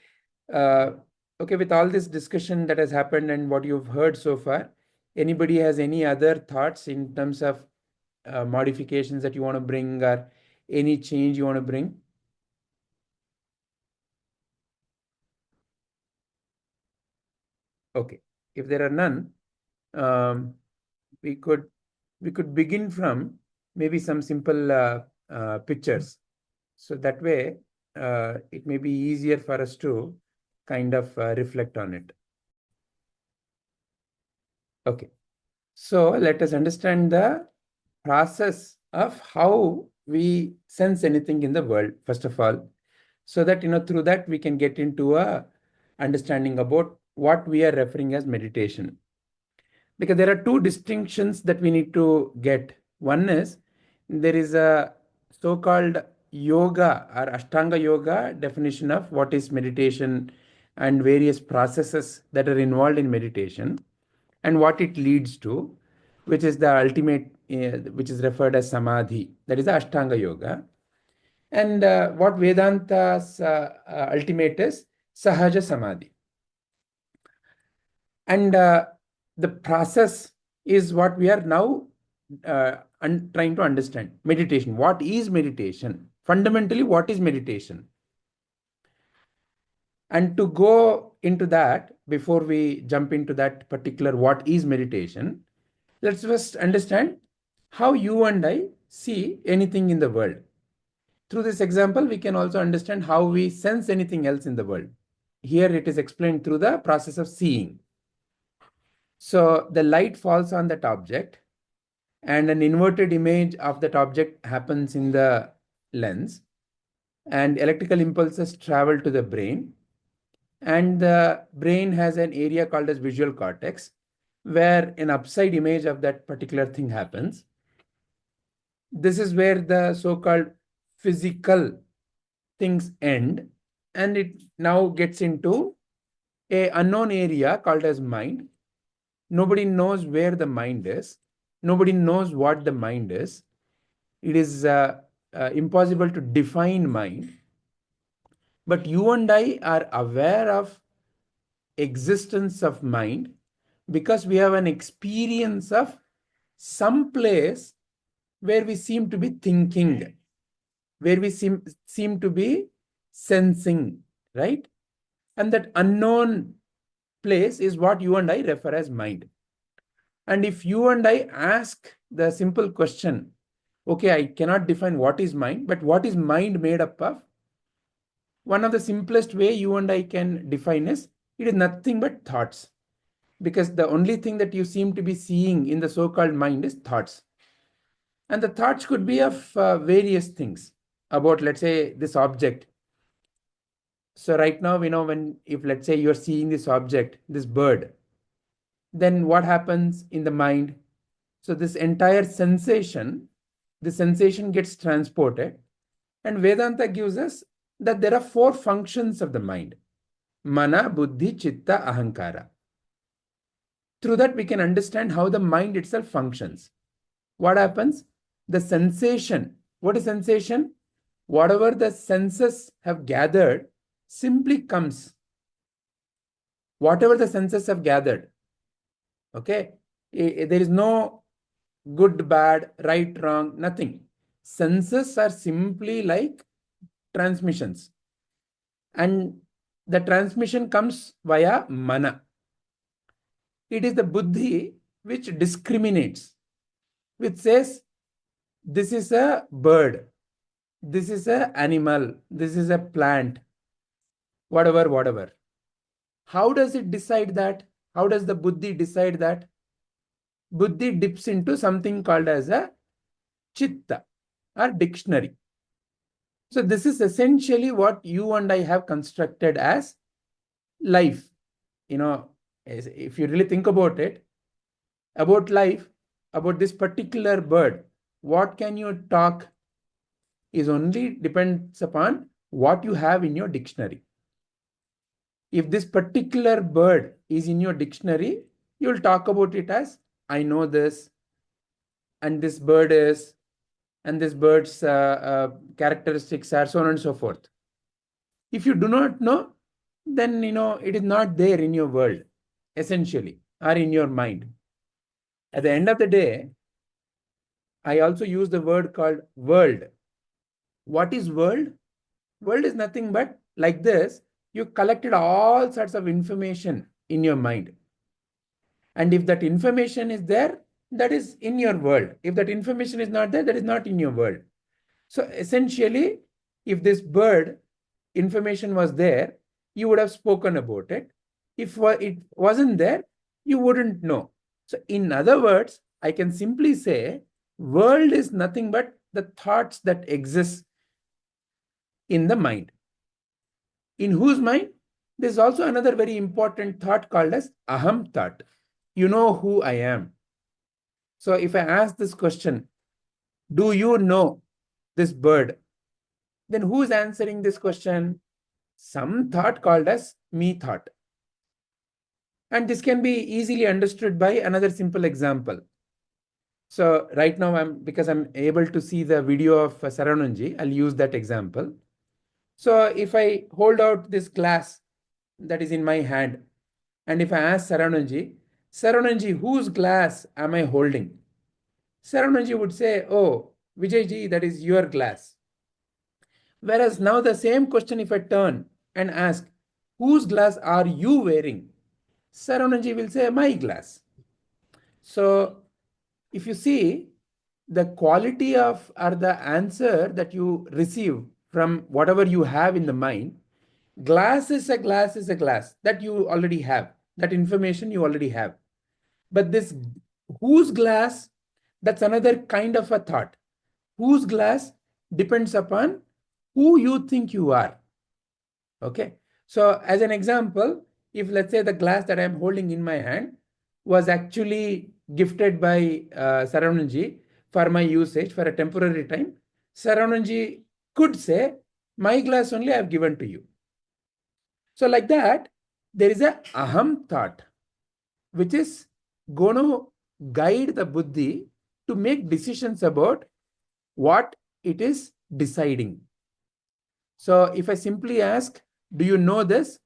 Okay, with all this discussion that has happened and what you've heard so far, anybody has any other thoughts in terms of modifications that you want to bring, or any change you want to bring? Okay, if there are none, we could begin from maybe some simple pictures. So that way, it may be easier for us to kind of reflect on it. Okay. So let us understand the process of how we sense anything in the world, first of all, so that, through that we can get into a understanding about what we are referring as meditation. Because there are 2 distinctions that we need to get. One is, there is a so-called yoga or Ashtanga yoga definition of what is meditation and various processes that are involved in meditation and what it leads to, which is the ultimate, which is referred as Samadhi. That is the Ashtanga yoga. And what Vedanta's ultimate is Sahaja Samadhi. And the process is what we are now trying to understand. Meditation. What is meditation? Fundamentally, what is meditation? And to go into that, before we jump into that particular what is meditation, let's first understand how you and I see anything in the world. Through this example, we can also understand how we sense anything else in the world. Here it is explained through the process of seeing. So the light falls on that object, and an inverted image of that object happens in the lens, and electrical impulses travel to the brain, and the brain has an area called as visual cortex, where an upside image of that particular thing happens. This is where the so-called physical things end, and it now gets into a unknown area called as mind. Nobody knows where the mind is. Nobody knows what the mind is. It is impossible to define mind. But you and I are aware of existence of mind because we have an experience of some place where we seem to be thinking, where we seem to be sensing, right? And that unknown place is what you and I refer as mind. And if you and I ask the simple question, okay, I cannot define what is mind, but what is mind made up of? One of the simplest way you and I can define is, it is nothing but thoughts. Because the only thing that you seem to be seeing in the so-called mind is thoughts. And the thoughts could be of various things about, let's say, this object. So right now, if let's say you're seeing this object, this bird, then what happens in the mind? So this entire sensation, the sensation gets transported, and Vedanta gives us that there are 4 functions of the mind: mana, buddhi, chitta, ahankara. Through that, we can understand how the mind itself functions. What happens? The sensation. What is sensation? Whatever the senses have gathered simply comes. Whatever the senses have gathered. Okay? There is no good, bad, right, wrong, nothing. Senses are simply like transmissions. And the transmission comes via mana. It is the buddhi which discriminates, which says, this is a bird, this is an animal, this is a plant, whatever. How does it decide that? How does the buddhi decide that? Buddhi dips into something called as a chitta or dictionary. So this is essentially what you and I have constructed as life. If you really think about it, about life, about this particular bird, what can you talk is only depends upon what you have in your dictionary. If this particular bird is in your dictionary, you'll talk about it as, I know this, and this bird is, and this bird's characteristics are so on and so forth. If you do not know, then it is not there in your world, essentially, or in your mind. At the end of the day, I also use the word called world. What is world? World is nothing but like this. You collected all sorts of information in your mind. And if that information is there, that is in your world. If that information is not there, that is not in your world. So essentially, if this bird information was there, you would have spoken about it. If it wasn't there, you wouldn't know. So in other words, I can simply say, world is nothing but the thoughts that exist in the mind. In whose mind? There's also another very important thought called as aham thought. You know who I am. So if I ask this question, do you know this bird? Then who is answering this question? Some thought called as me thought. And this can be easily understood by another simple example. So right now, because I'm able to see the video of Sarananji, I'll use that example. So if I hold out this glass that is in my hand, and if I ask Sarananji, whose glass am I holding? Sarananji would say, oh, Vijayji, that is your glass. Whereas now the same question, if I turn and ask, whose glass are you wearing? Sarananji will say, my glass. So if you see, the quality of or the answer that you receive from whatever you have in the mind, glass is a glass is a glass that you already have. That information you already have. But this whose glass, that's another kind of a thought. Whose glass depends upon who you think you are. Okay. So as an example, if let's say the glass that I'm holding in my hand, was actually gifted by Saravananji for my usage for a temporary time, Saravananji could say, my glass only I have given to you. So like that, there is a aham thought, which is going to guide the buddhi to make decisions about what it is deciding. So if I simply ask, do you know this?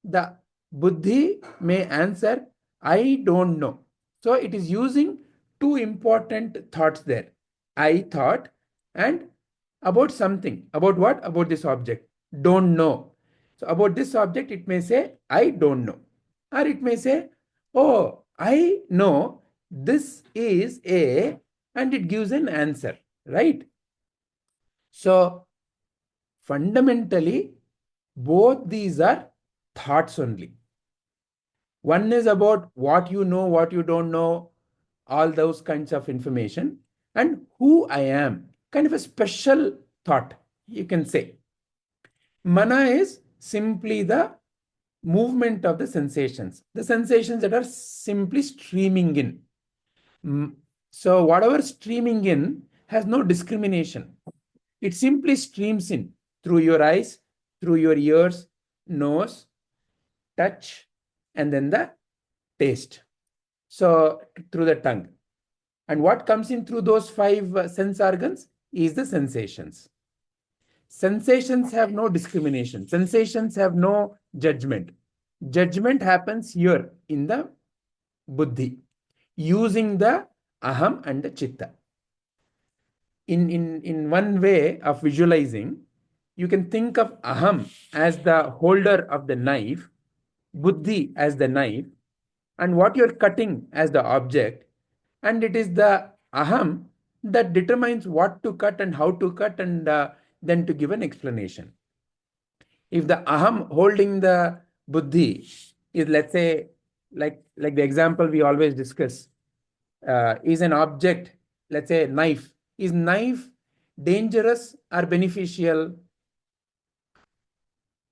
The buddhi may answer, I don't know. So it is using two important thoughts there. I thought and about something. About what? About this object. Don't know. So about this object, it may say, I don't know. Or it may say, oh, I know this is A, and it gives an answer, right? So fundamentally, both these are thoughts only. One is about what you know, what you don't know, all those kinds of information, and who I am, kind of a special thought, you can say. Mana is simply the movement of the sensations that are simply streaming in. So whatever streaming in has no discrimination. It simply streams in through your eyes, through your ears, nose, touch, and then the taste. So through the tongue. And what comes in through those five sense organs is the sensations. Sensations have no discrimination. Sensations have no judgment. Judgment happens here in the buddhi, using the aham and the chitta. In one way of visualizing, you can think of aham as the holder of the knife, buddhi as the knife, and what you're cutting as the object, and it is the aham that determines what to cut and how to cut, and then to give an explanation. If the aham holding the buddhi is, let's say, like the example we always discuss, is an object, let's say knife. Is knife dangerous or beneficial?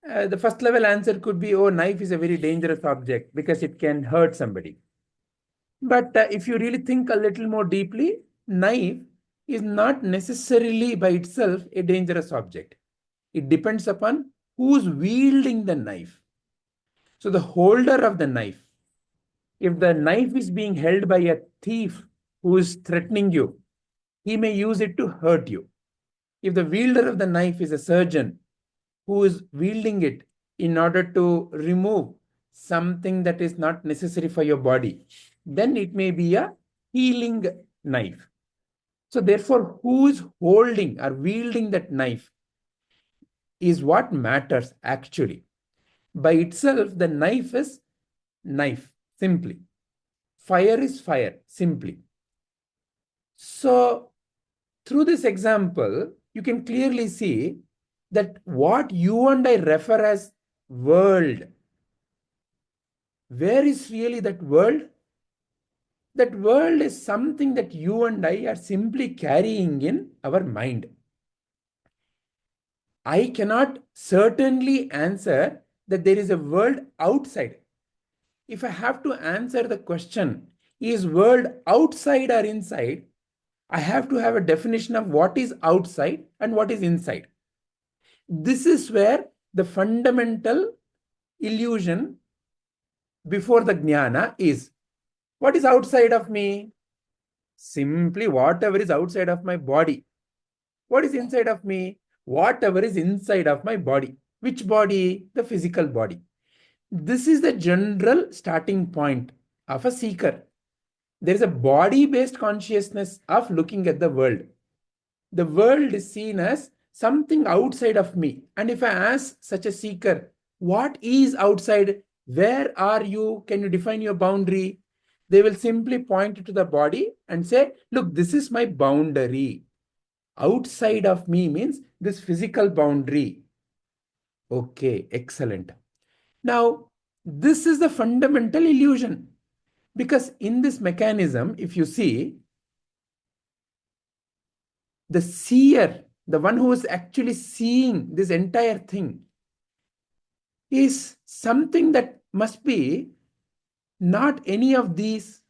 The first level answer could be, oh, knife is a very dangerous object because it can hurt somebody. But if you really think a little more deeply, knife is not necessarily by itself a dangerous object. It depends upon who's wielding the knife. So the holder of the knife, if the knife is being held by a thief who is threatening you, he may use it to hurt you. If the wielder of the knife is a surgeon who is wielding it in order to remove something that is not necessary for your body, then it may be a healing knife. So therefore, who is holding or wielding that knife is what matters actually. By itself, the knife is knife, simply. Fire is fire, simply. So through this example, you can clearly see that what you and I refer as world, where is really that world? That world is something that you and I are simply carrying in our mind. I cannot certainly answer that there is a world outside. If I have to answer the question, is world outside or inside? I have to have a definition of what is outside and what is inside. This is where the fundamental illusion before the jnana is. What is outside of me? Simply whatever is outside of my body. What is inside of me? Whatever is inside of my body. Which body? The physical body. This is the general starting point of a seeker. There is a body-based consciousness of looking at the world. The world is seen as something outside of me. And if I ask such a seeker, what is outside? Where are you? Can you define your boundary? They will simply point to the body and say, look, this is my boundary. Outside of me means this physical boundary. Okay, excellent. Now, this is the fundamental illusion. Because in this mechanism, if you see, the seer, the one who is actually seeing this entire thing, is something that must be Not any of these,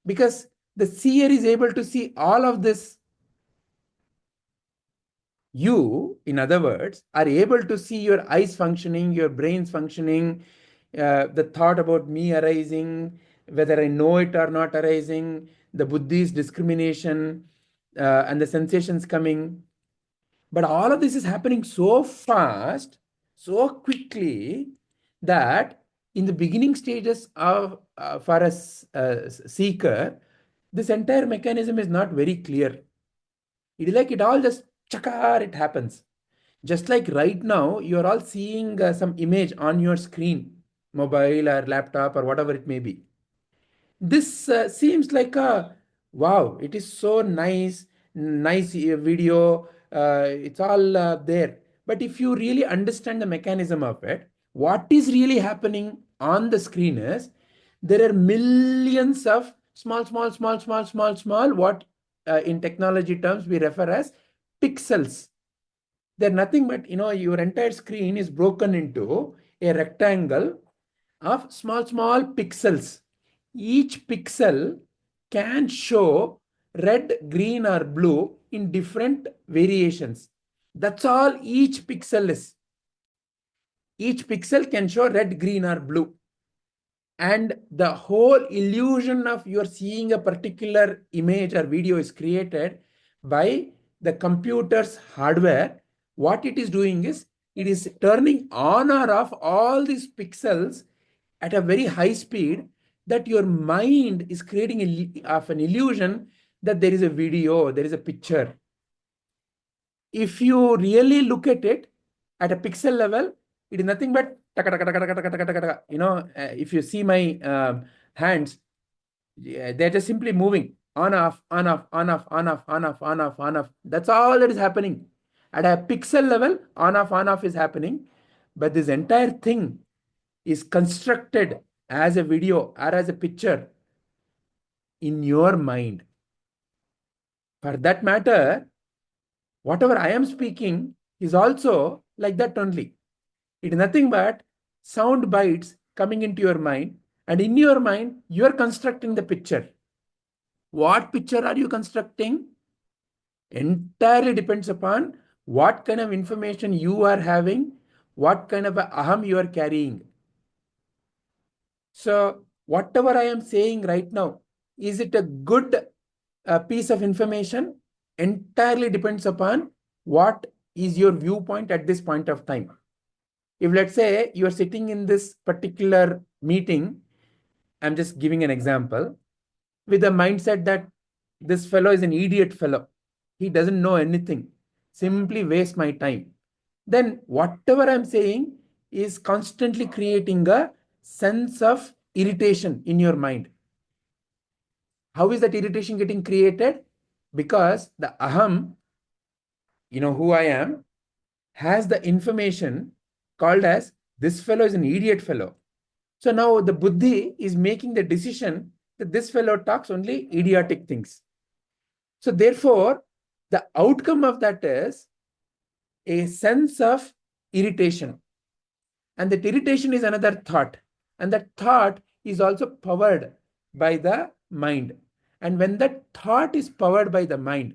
because the seer is able to see all of this. You, in other words, are able to see your eyes functioning, your brains functioning, the thought about me arising, whether I know it or not arising, the buddhi's discrimination, and the sensations coming. But all of this is happening so fast, so quickly, that in the beginning stages of for a seeker, this entire mechanism is not very clear. It is like it all just chakar, it happens. Just like right now, you're all seeing some image on your screen, mobile or laptop or whatever it may be. This seems like a wow, it is so nice, nice video. It's all there. But if you really understand the mechanism of it, what is really happening on the screen is there are millions of small, what in technology terms we refer as pixels. They're nothing but, your entire screen is broken into a rectangle of small pixels. Each pixel can show red, green, or blue in different variations. That's all each pixel is. Each pixel can show red, green, or blue. And the whole illusion of you're seeing a particular image or video is created by the computer's hardware. What it is doing is, it is turning on or off all these pixels at a very high speed, that your mind is creating an illusion that there is a video, there is a picture. If you really look at it at a pixel level, it is nothing but if you see my hands, they're just simply moving on off, on off, on off, on off, on off, on off, on off. That's all that is happening. At a pixel level, on off is happening. But this entire thing is constructed as a video or as a picture in your mind. For that matter, whatever I am speaking is also like that only. It is nothing but sound bites coming into your mind, and in your mind, you are constructing the picture. What picture are you constructing? Entirely depends upon what kind of information you are having, what kind of aham you are carrying. So whatever I am saying right now, is it a good piece of information? Entirely depends upon what is your viewpoint at this point of time. If let's say you are sitting in this particular meeting, I'm just giving an example, with the mindset that this fellow is an idiot fellow, he doesn't know anything, simply waste my time, then whatever I'm saying is constantly creating a sense of irritation in your mind. How is that irritation getting created? Because the aham, who I am, has the information called as this fellow is an idiot fellow. So now the buddhi is making the decision that this fellow talks only idiotic things. So therefore, the outcome of that is a sense of irritation. And that irritation is another thought. And that thought is also powered by the mind. And when that thought is powered by the mind,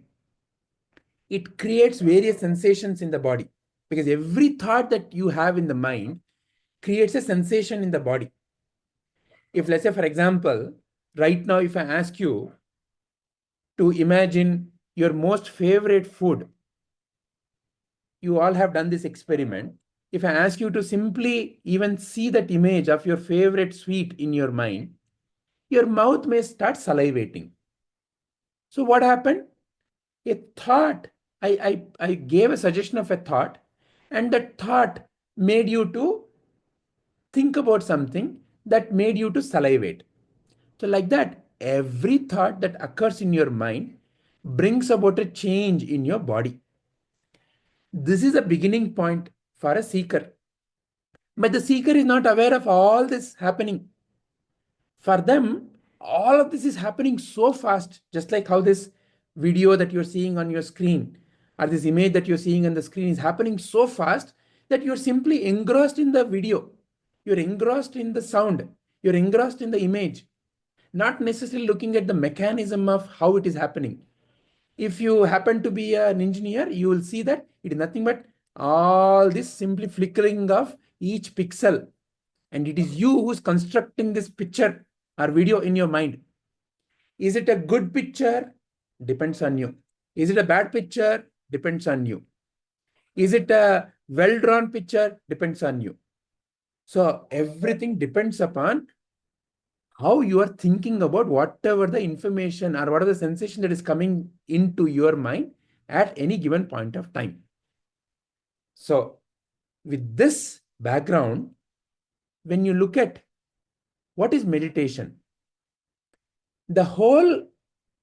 it creates various sensations in the body. Because every thought that you have in the mind creates a sensation in the body. If let's say, for example, right now, if I ask you to imagine your most favorite food, you all have done this experiment. If I ask you to simply even see that image of your favorite sweet in your mind, your mouth may start salivating. So what happened? A thought, I gave a suggestion of a thought, and that thought made you to think about something that made you to salivate. So like that, every thought that occurs in your mind brings about a change in your body. This is a beginning point for a seeker. But the seeker is not aware of all this happening. For them, all of this is happening so fast, just like how this video that you're seeing on your screen or this image that you're seeing on the screen is happening so fast that you're simply engrossed in the video. You're engrossed in the sound. You're engrossed in the image, not necessarily looking at the mechanism of how it is happening. If you happen to be an engineer, you will see that it is nothing but all this simply flickering of each pixel. And it is you who's constructing this picture or video in your mind. Is it a good picture? Depends on you. Is it a bad picture? Depends on you. Is it a well-drawn picture? Depends on you. So everything depends upon how you are thinking about whatever the information or whatever the sensation that is coming into your mind at any given point of time. So with this background, when you look at what is meditation, the whole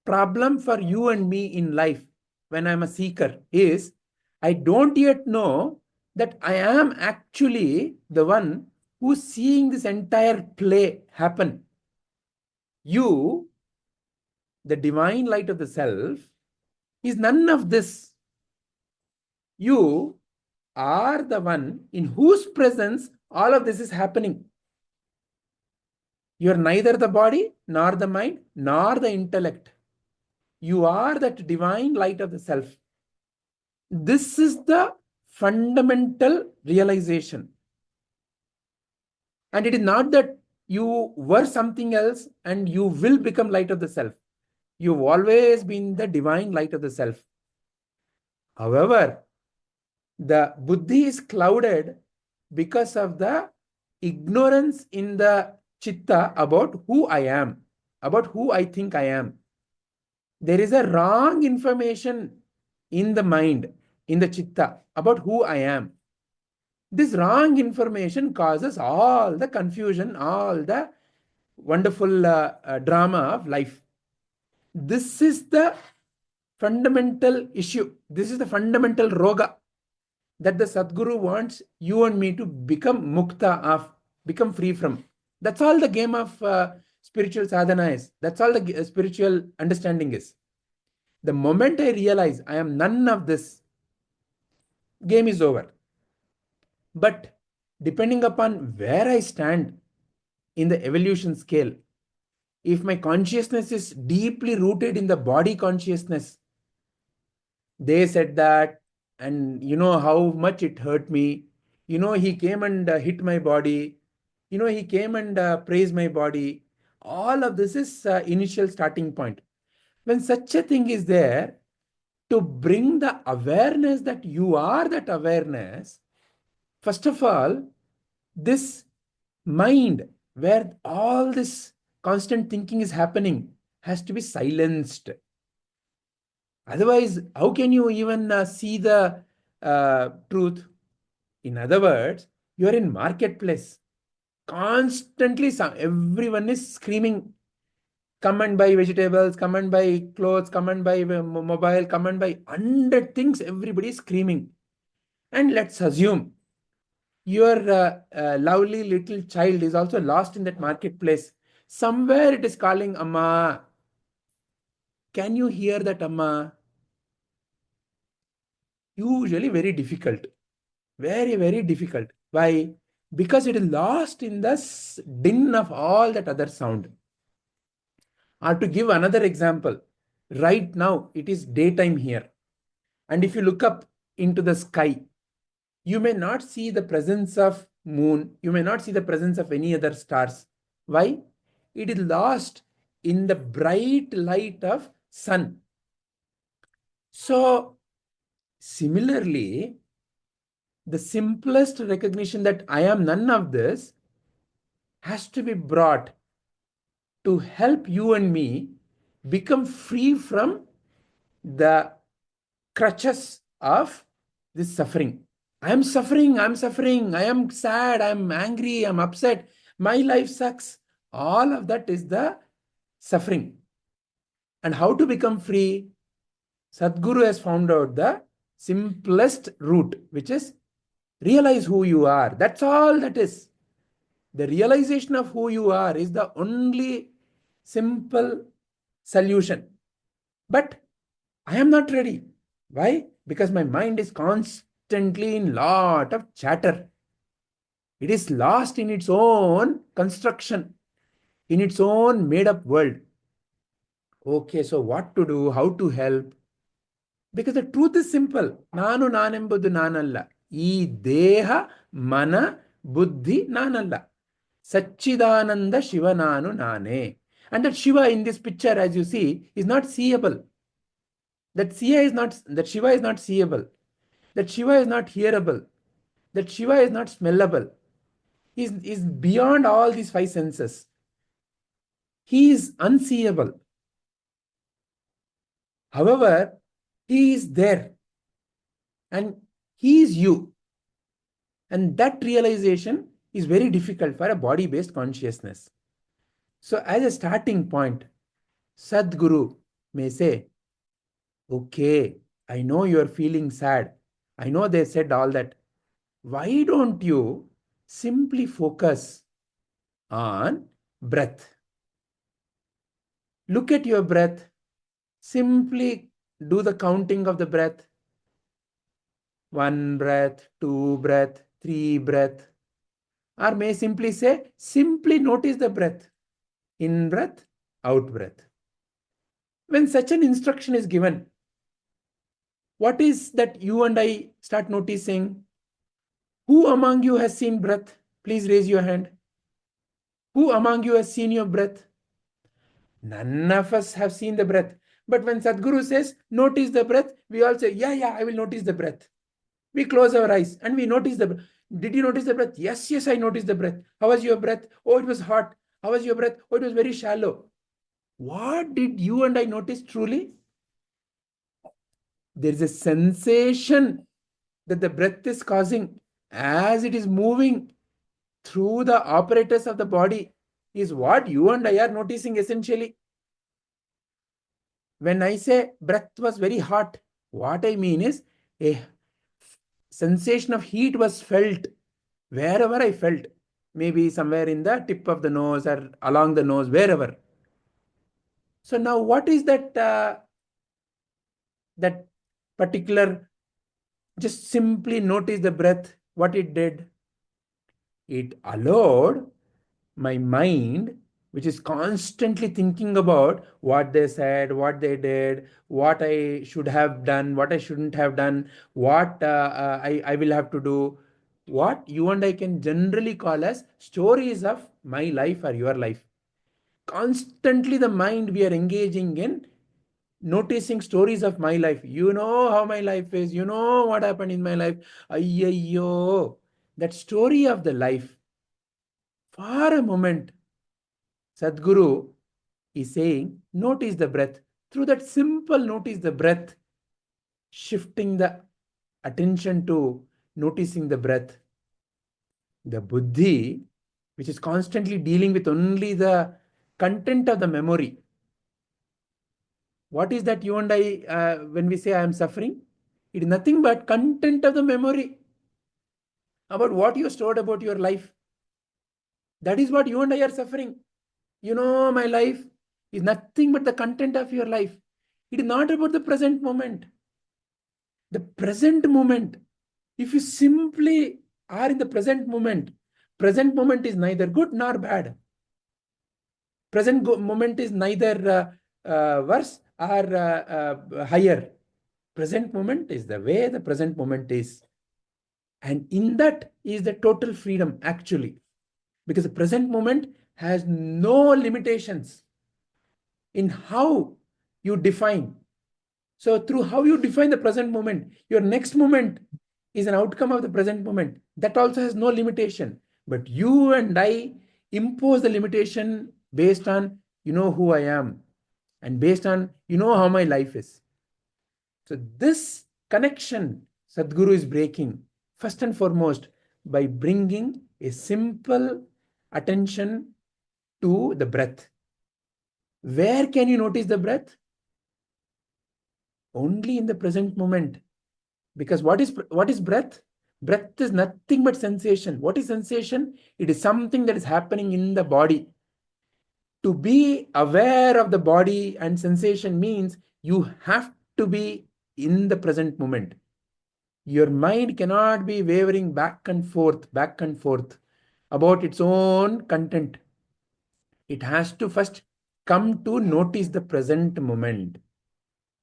problem for you and me in life when I'm a seeker is I don't yet know that I am actually the one who's seeing this entire play happen. You, the divine light of the self, is none of this. You are the one in whose presence all of this is happening. You are neither the body, nor the mind, nor the intellect. You are that divine light of the self. This is the fundamental realization. And it is not that you were something else and you will become light of the self. You've always been the divine light of the self. However, the buddhi is clouded because of the ignorance in the chitta about who I am, about who I think I am. There is a wrong information in the mind, in the chitta, about who I am. This wrong information causes all the confusion, all the wonderful drama of life. This is the fundamental issue. This is the fundamental roga that the Sadguru wants you and me to become mukta of, become free from. That's all the game of spiritual sadhana is. That's all the spiritual understanding is. The moment I realize I am none of this, game is over. But depending upon where I stand in the evolution scale, if my consciousness is deeply rooted in the body consciousness, they said that, and you know how much it hurt me. You know, he came and hit my body. You know, he came and praised my body. All of this is initial starting point. When such a thing is there, to bring the awareness that you are that awareness, first of all, this mind where all this constant thinking is happening has to be silenced. Otherwise, how can you even see the truth? In other words, you are in marketplace. Constantly, everyone is screaming, come and buy vegetables, come and buy clothes, come and buy mobile, come and buy 100 things. Everybody is screaming. And let's assume your lovely little child is also lost in that marketplace. Somewhere it is calling, Amma. Can you hear that, Amma? Usually very difficult. Very, very difficult. Why? Because it is lost in the din of all that other sound. Or to give another example, right now it is daytime here. And if you look up into the sky, you may not see the presence of moon. You may not see the presence of any other stars. Why? It is lost in the bright light of sun. So, similarly, the simplest recognition that I am none of this has to be brought to help you and me become free from the crutches of this suffering. I am suffering, I am sad, I am angry, I am upset, my life sucks. All of that is the suffering. And how to become free? Sadguru has found out the simplest route, which is realize who you are. That's all that is. The realization of who you are is the only simple solution. But I am not ready. Why? Because my mind is constantly in lot of chatter. It is lost in its own construction. in its own made-up world. Okay, so what to do, how to help? Because the truth is simple. Nanu nanembudu nanalla. Ee deha mana buddhi nanalla. Satchidananda Shiva nanu nane. And that Shiva in this picture, as you see, is not seeable. That Shiva is not seeable. That Shiva is not hearable. That Shiva is not smellable. He is beyond all these five senses. He is unseeable. However, he is there. And he is you. And that realization is very difficult for a body-based consciousness. So as a starting point, Sadguru may say, okay, I know you're feeling sad. I know they said all that. Why don't you simply focus on breath? Look at your breath. Simply do the counting of the breath. 1 breath, 2 breath, 3 breath. Or may simply say, simply notice the breath. In breath, out breath. When such an instruction is given, what is that you and I start noticing? Who among you has seen breath? Please raise your hand. Who among you has seen your breath? None of us have seen the breath. But when Sadhguru says, notice the breath, we all say, yeah, I will notice the breath. We close our eyes and we notice the breath. Did you notice the breath? Yes, I noticed the breath. How was your breath? Oh, it was hot. How was your breath? Oh, it was very shallow. What did you and I notice truly? There is a sensation that the breath is causing as it is moving through the apparatus of the body is what you and I are noticing essentially. When I say breath was very hot, what I mean is a sensation of heat was felt wherever I felt. Maybe somewhere in the tip of the nose or along the nose, wherever. So now what is that that particular, just simply notice the breath, what it did? It allowed my mind, which is constantly thinking about what they said, what they did, what I should have done, what I shouldn't have done, what I will have to do, what you and I can generally call as stories of my life or your life. Constantly the mind we are engaging in noticing stories of my life. You know how my life is. You know what happened in my life. Ayyo, that story of the life. For a moment, Sadhguru is saying, notice the breath. Through that simple notice the breath, shifting the attention to noticing the breath. The buddhi, which is constantly dealing with only the content of the memory. What is that you and I, when we say I am suffering? It is nothing but content of the memory about what you stored about your life. That is what you and I are suffering. You know, my life is nothing but the content of your life. It is not about the present moment. The present moment, if you simply are in the present moment is neither good nor bad. Present moment is neither worse or higher. Present moment is the way the present moment is. And in that is the total freedom actually. Because the present moment has no limitations in how you define. So through how you define the present moment, your next moment is an outcome of the present moment. That also has no limitation. But you and I impose the limitation based on, you know who I am and based on, you know how my life is. So this connection Sadhguru is breaking first and foremost by bringing a simple attention to the breath. Where can you notice the breath? Only in the present moment. Because what is breath? Breath is nothing but sensation. What is sensation? It is something that is happening in the body. To be aware of the body and sensation means you have to be in the present moment. Your mind cannot be wavering back and forth about its own content. it has to first come to notice the present moment.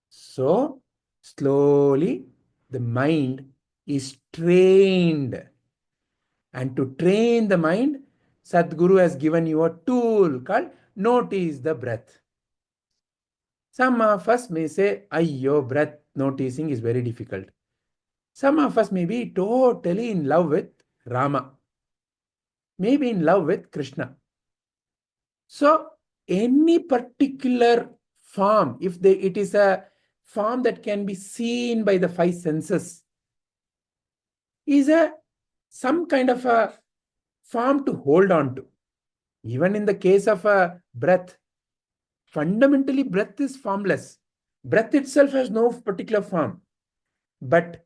So, slowly, the mind is trained. And to train the mind, Sadguru has given you a tool called notice the breath. Some of us may say, Ayyo, breath noticing is very difficult. Some of us may be totally in love with Rama, maybe in love with Krishna. So, any particular form, if it is a form that can be seen by the five senses, is some kind of a form to hold on to. Even in the case of a breath, fundamentally breath is formless. Breath itself has no particular form. But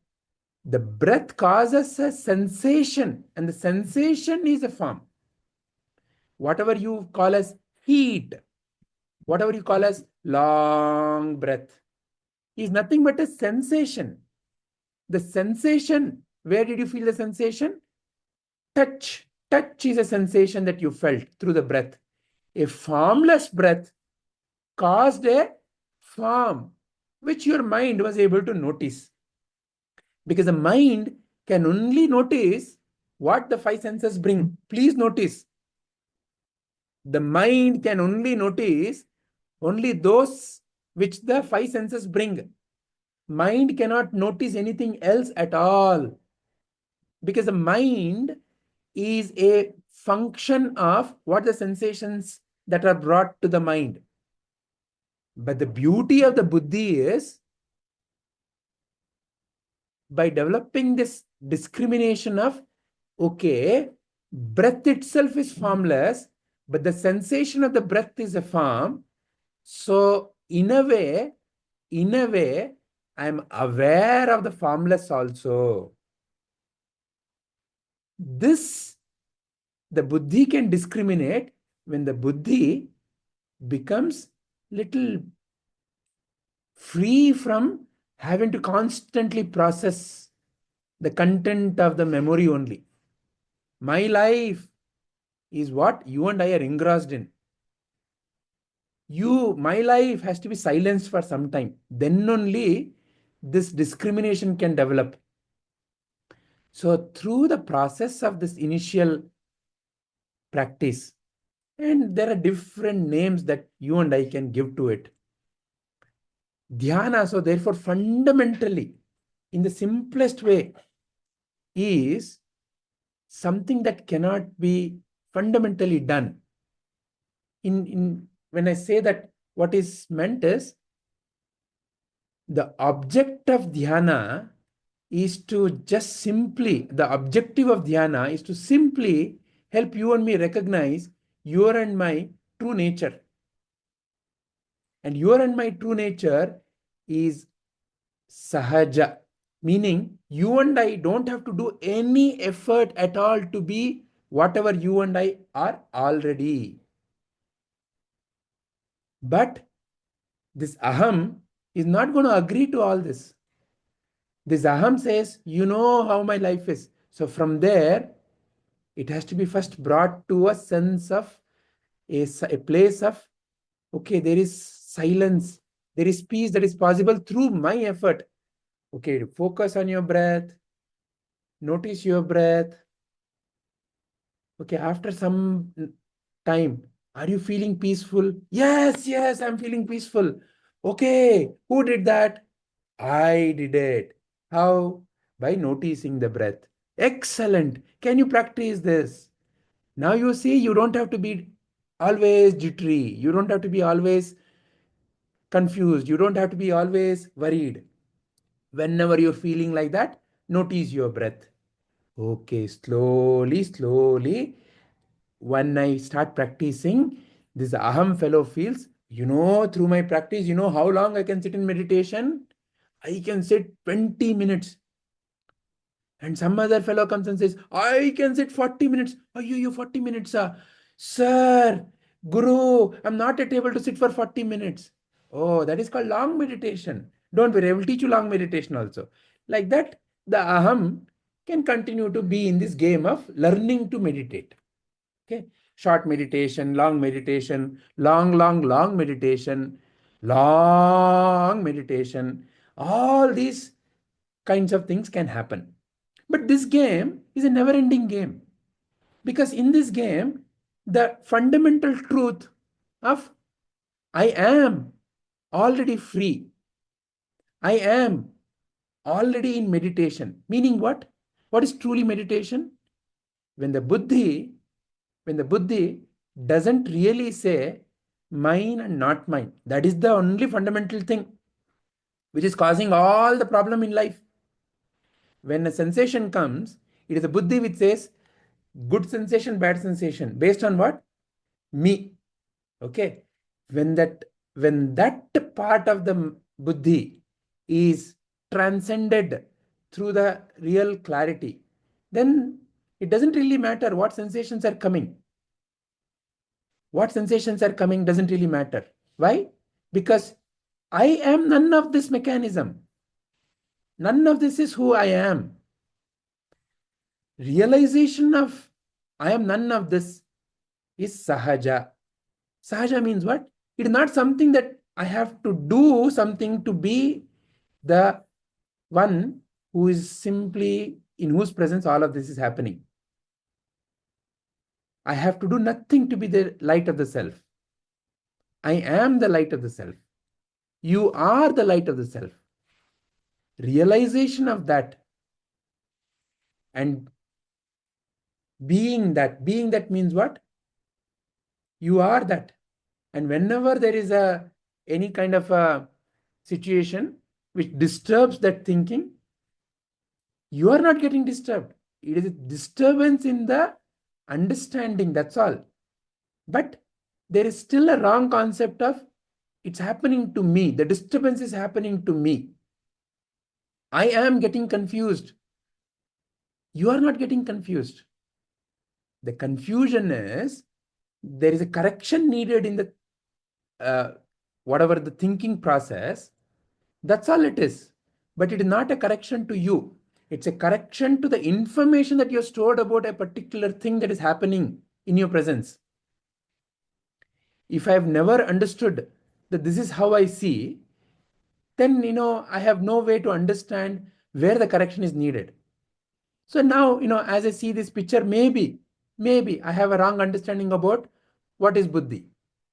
the breath causes a sensation, and the sensation is a form. Whatever you call as heat, whatever you call as long breath, is nothing but a sensation. The sensation, where did you feel the sensation? Touch. Touch is a sensation that you felt through the breath. A formless breath caused a form which your mind was able to notice. Because the mind can only notice what the five senses bring. Please notice. The mind can only notice only those which the five senses bring. Mind cannot notice anything else at all. Because the mind is a function of what the sensations that are brought to the mind. But the beauty of the buddhi is, by developing this discrimination of, okay, breath itself is formless, but the sensation of the breath is a form. So in a way, I'm aware of the formless also. This, the buddhi can discriminate when the buddhi becomes little free from having to constantly process the content of the memory only. My life is what you and I are engrossed in. My life has to be silenced for some time. Then only this discrimination can develop. So through the process of this initial practice, and there are different names that you and I can give to it. Dhyana, so therefore fundamentally, in the simplest way, is something that cannot be fundamentally done. When I say that, what is meant is, the object of dhyana is to just simply, the objective of dhyana is to simply help you and me recognize your and my true nature. And your and my true nature is sahaja, meaning you and I don't have to do any effort at all to be whatever you and I are already. But this aham is not going to agree to all this. This aham says, you know how my life is. So from there, it has to be first brought to a sense of a place of, okay, there is silence, there is peace that is possible through my effort. Okay, focus on your breath, notice your breath. Okay, after some time, are you feeling peaceful? Yes, I'm feeling peaceful. Okay, who did that? I did it. How? By noticing the breath. Excellent. Can you practice this? Now you see, you don't have to be always jittery. You don't have to be always confused. You don't have to be always worried. Whenever you're feeling like that, notice your breath. Okay, slowly, when I start practicing, this aham fellow feels, through my practice, how long I can sit in meditation? I can sit 20 minutes. And some other fellow comes and says, I can sit 40 minutes. Oh, you 40 minutes, sir. Sir, Guru, I'm not yet able to sit for 40 minutes. Oh, that is called long meditation. Don't worry, I will teach you long meditation also. Like that, the aham can continue to be in this game of learning to meditate. Okay, short meditation, long meditation, long meditation, long meditation. All these kinds of things can happen. But this game is a never-ending game, because in this game, the fundamental truth of I am already free, I am already in meditation. Meaning what? What is truly meditation? When the buddhi doesn't really say mine and not mine. That is the only fundamental thing which is causing all the problem in life. When a sensation comes, it is a buddhi which says good sensation, bad sensation. Based on what? Me. Okay. When that part of the buddhi is transcended through the real clarity, then it doesn't really matter what sensations are coming. What sensations are coming doesn't really matter. Why? Because I am none of this mechanism. None of this is who I am. Realization of I am none of this is sahaja. Sahaja means what? It is not something that I have to do something to be the one who is simply in whose presence all of this is happening. I have to do nothing to be the light of the self. I am the light of the self. You are the light of the self. Realization of that and being that means what? You are that. And whenever there is any kind of a situation which disturbs that thinking, you are not getting disturbed. It is a disturbance in the understanding, that's all. But there is still a wrong concept of it's happening to me. The disturbance is happening to me. I am getting confused. You are not getting confused. The confusion is there is a correction needed in the whatever the thinking process. That's all it is. But it is not a correction to you. It's a correction to the information that you have stored about a particular thing that is happening in your presence. If I have never understood that this is how I see, then I have no way to understand where the correction is needed. So now, as I see this picture, maybe I have a wrong understanding about what is buddhi.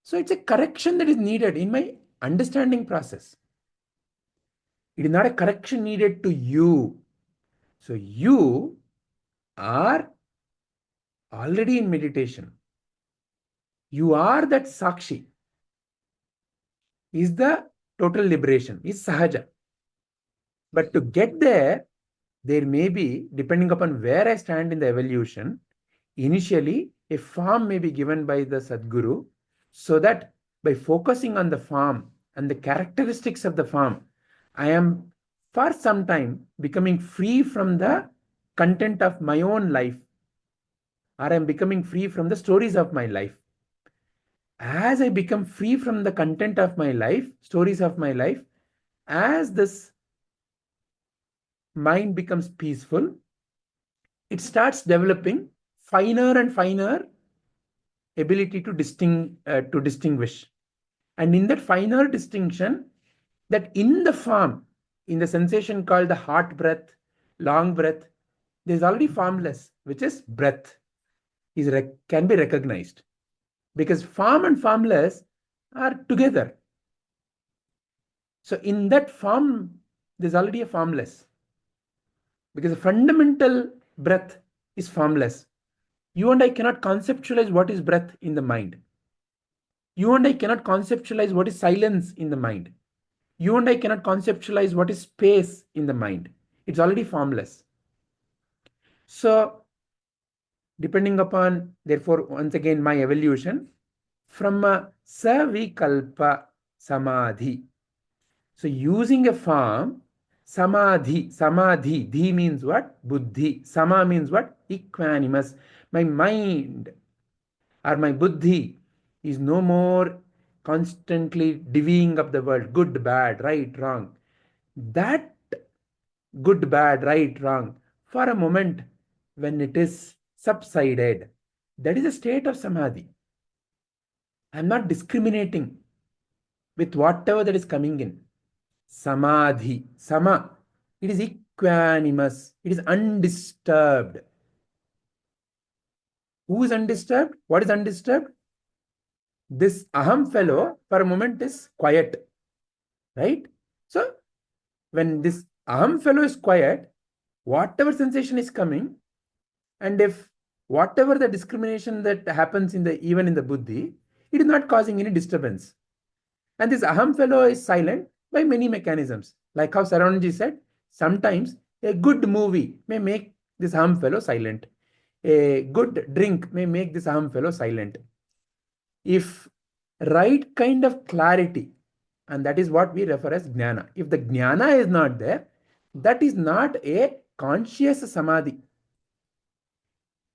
So it's a correction that is needed in my understanding process. It is not a correction needed to you. So you are already in meditation. You are that sakshi. Is the total liberation, is sahaja. But to get there may be, depending upon where I stand in the evolution, initially a form may be given by the Sadguru, so that by focusing on the form and the characteristics of the form, I am for some time becoming free from the content of my own life, or I am becoming free from the stories of my life. As I become free from the content of my life, stories of my life, as this mind becomes peaceful, it starts developing finer and finer ability to distinguish. And in that finer distinction, that in the form, in the sensation called the hot breath, long breath, there is already formless, which is breath, can be recognized. Because form and formless are together. So in that form, there's already a formless. Because the fundamental breath is formless. You and I cannot conceptualize what is breath in the mind. You and I cannot conceptualize what is silence in the mind. You and I cannot conceptualize what is space in the mind. It's already formless. So, depending upon, therefore, once again, my evolution from a Savikalpa Samadhi. So, using a form, Samadhi, Dhi means what? Buddhi. Sama means what? Equanimous. My mind or my buddhi is no more constantly divvying up the world, good, bad, right, wrong. That good, bad, right, wrong, for a moment, when it is subsided, That is a state of samadhi. I'm not discriminating with whatever that is coming in. Samadhi, sama, it is equanimous, it is undisturbed. Who is undisturbed? What is undisturbed? This aham fellow for a moment is quiet, right? So when this aham fellow is quiet, whatever sensation is coming, and if whatever the discrimination that happens even in the buddhi, it is not causing any disturbance. And this aham fellow is silent by many mechanisms. Like how Saranji said, sometimes a good movie may make this aham fellow silent. A good drink may make this aham fellow silent. If right kind of clarity, and that is what we refer as jnana. If the jnana is not there, that is not a conscious samadhi.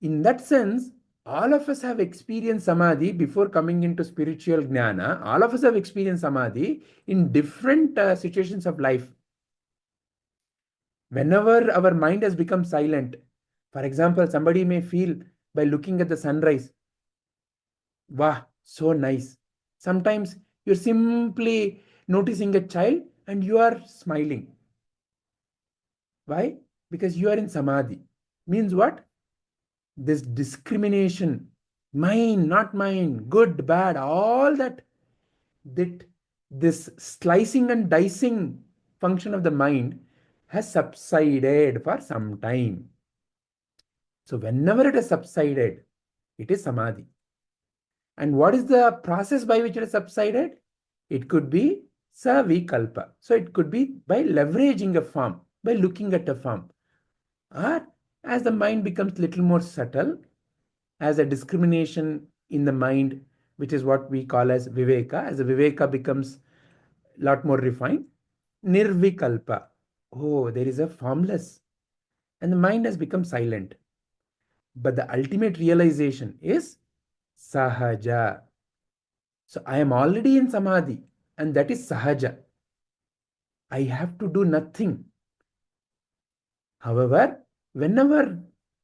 In that sense, all of us have experienced samadhi before coming into spiritual jnana. All of us have experienced samadhi in different situations of life. Whenever our mind has become silent, for example, somebody may feel by looking at the sunrise, wow, so nice. Sometimes you're simply noticing a child and you are smiling. Why? Because you are in samadhi. Means what? This discrimination, mine, not mine, good, bad, all that this slicing and dicing function of the mind has subsided for some time. So whenever it has subsided, it is samadhi. And what is the process by which it has subsided? It could be savikalpa. So it could be by leveraging a form, by looking at a form. Or as the mind becomes little more subtle, as a discrimination in the mind, which is what we call as viveka, as the viveka becomes a lot more refined, nirvikalpa. Oh, there is a formless. And the mind has become silent. But the ultimate realization is sahaja. So I am already in samadhi, and that is sahaja. I have to do nothing. However, whenever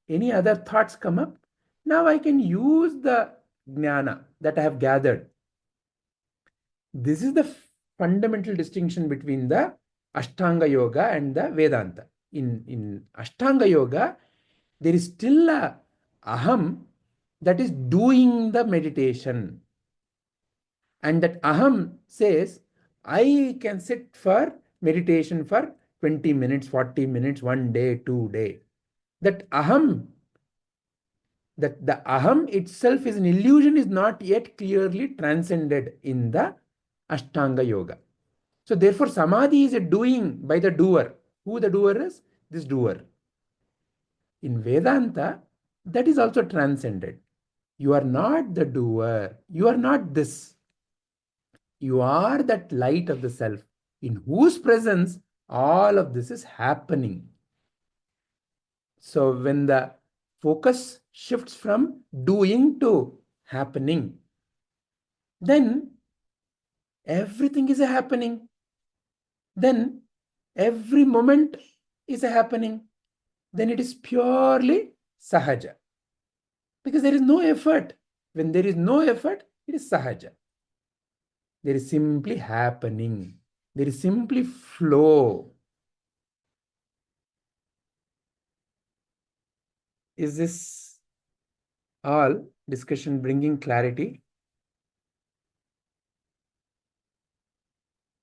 any other thoughts come up, now I can use the jnana that I have gathered. This is the fundamental distinction between the Ashtanga Yoga and the Vedanta. In Ashtanga Yoga, there is still a aham that is doing the meditation. And that aham says, I can sit for meditation for 20 minutes, 40 minutes, 1 day, 2 days. That aham, that the aham itself is an illusion, is not yet clearly transcended in the Ashtanga Yoga. So therefore, samadhi is a doing by the doer. Who the doer is? This doer. In Vedanta, that is also transcended. You are not the doer. You are not this. You are that light of the self in whose presence all of this is happening. So when the focus shifts from doing to happening, then everything is a happening. Then every moment is a happening. Then it is purely sahaja. Because there is no effort. When there is no effort, it is sahaja. There is simply happening. There is simply flow. Is this all discussion bringing clarity?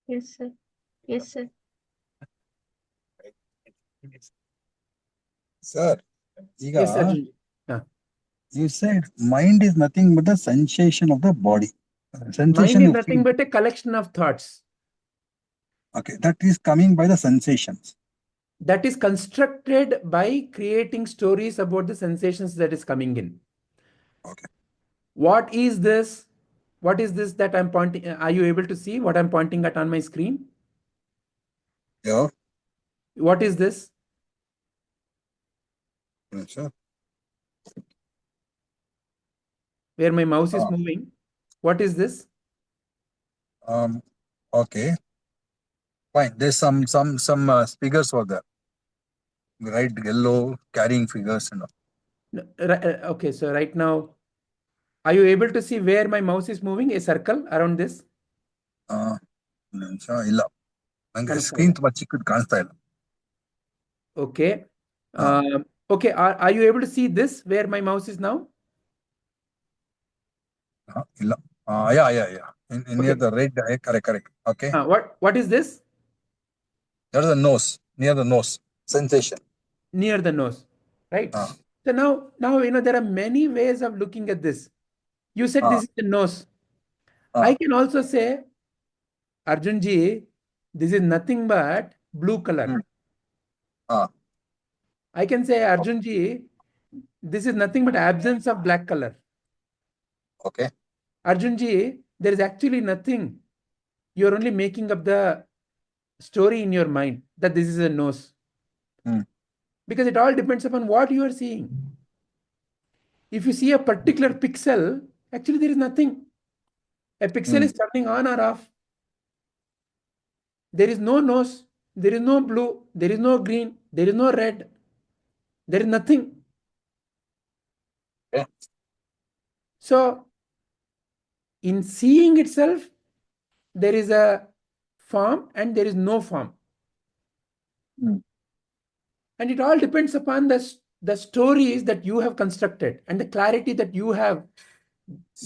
Yes, sir. Yes, sir. Sir, Yes, Arjun. You said mind is nothing but the sensation of the body. Mind is nothing but a collection of thoughts. Okay, that is coming by the sensations. That is constructed by creating stories about the sensations that is coming in. Okay. What is this? What is this that I'm pointing? Are you able to see what I'm pointing at on my screen? Yeah. What is this? Yes, sir. Where my mouse is moving. What is this? Okay. Fine. There's some figures for that. Right, yellow carrying figures and all. Okay, so right now Are you able to see where my mouse is moving? A circle around this? ಇಲ್ಲ ನಂಗೆ screen ತುಂಬಾ ಚಿಕ್ಕದು ಕಾಣಿಸ್ತಾ ಇಲ್ಲ. Okay. Okay. Are you able to see this where my mouse is now? ಇಲ್ಲ. Yeah. Near the red. Correct. Okay. What is this? That is the nose. Near the nose. Sensation. Near the nose. Right. So now there are many ways of looking at this. You said this is the nose. I can also say, Arjunji, this is nothing but blue color. I can say, Arjunji, this is nothing but absence of black color. Okay. Arjunji, there is actually nothing. You're only making up the story in your mind that this is a nose. Because it all depends upon what you are seeing. If you see a particular pixel, actually there is nothing. A pixel is turning on or off. There is no nose. There is no blue. There is no green. There is no red. There is nothing. Okay. So, in seeing itself, there is a form and there is no form. And it all depends upon the stories that you have constructed and the clarity that you have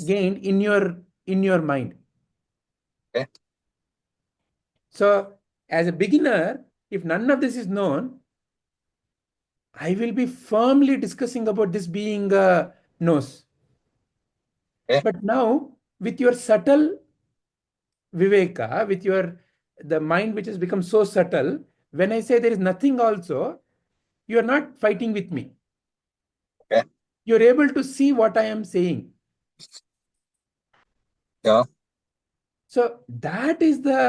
gained in your mind. Okay. So, as a beginner, if none of this is known, I will be firmly discussing about this being a nose. Okay. But now, with your subtle viveka, with the mind which has become so subtle, when I say there is nothing also, you are not fighting with me. Okay. You're able to see what I am saying. Yeah. So that is the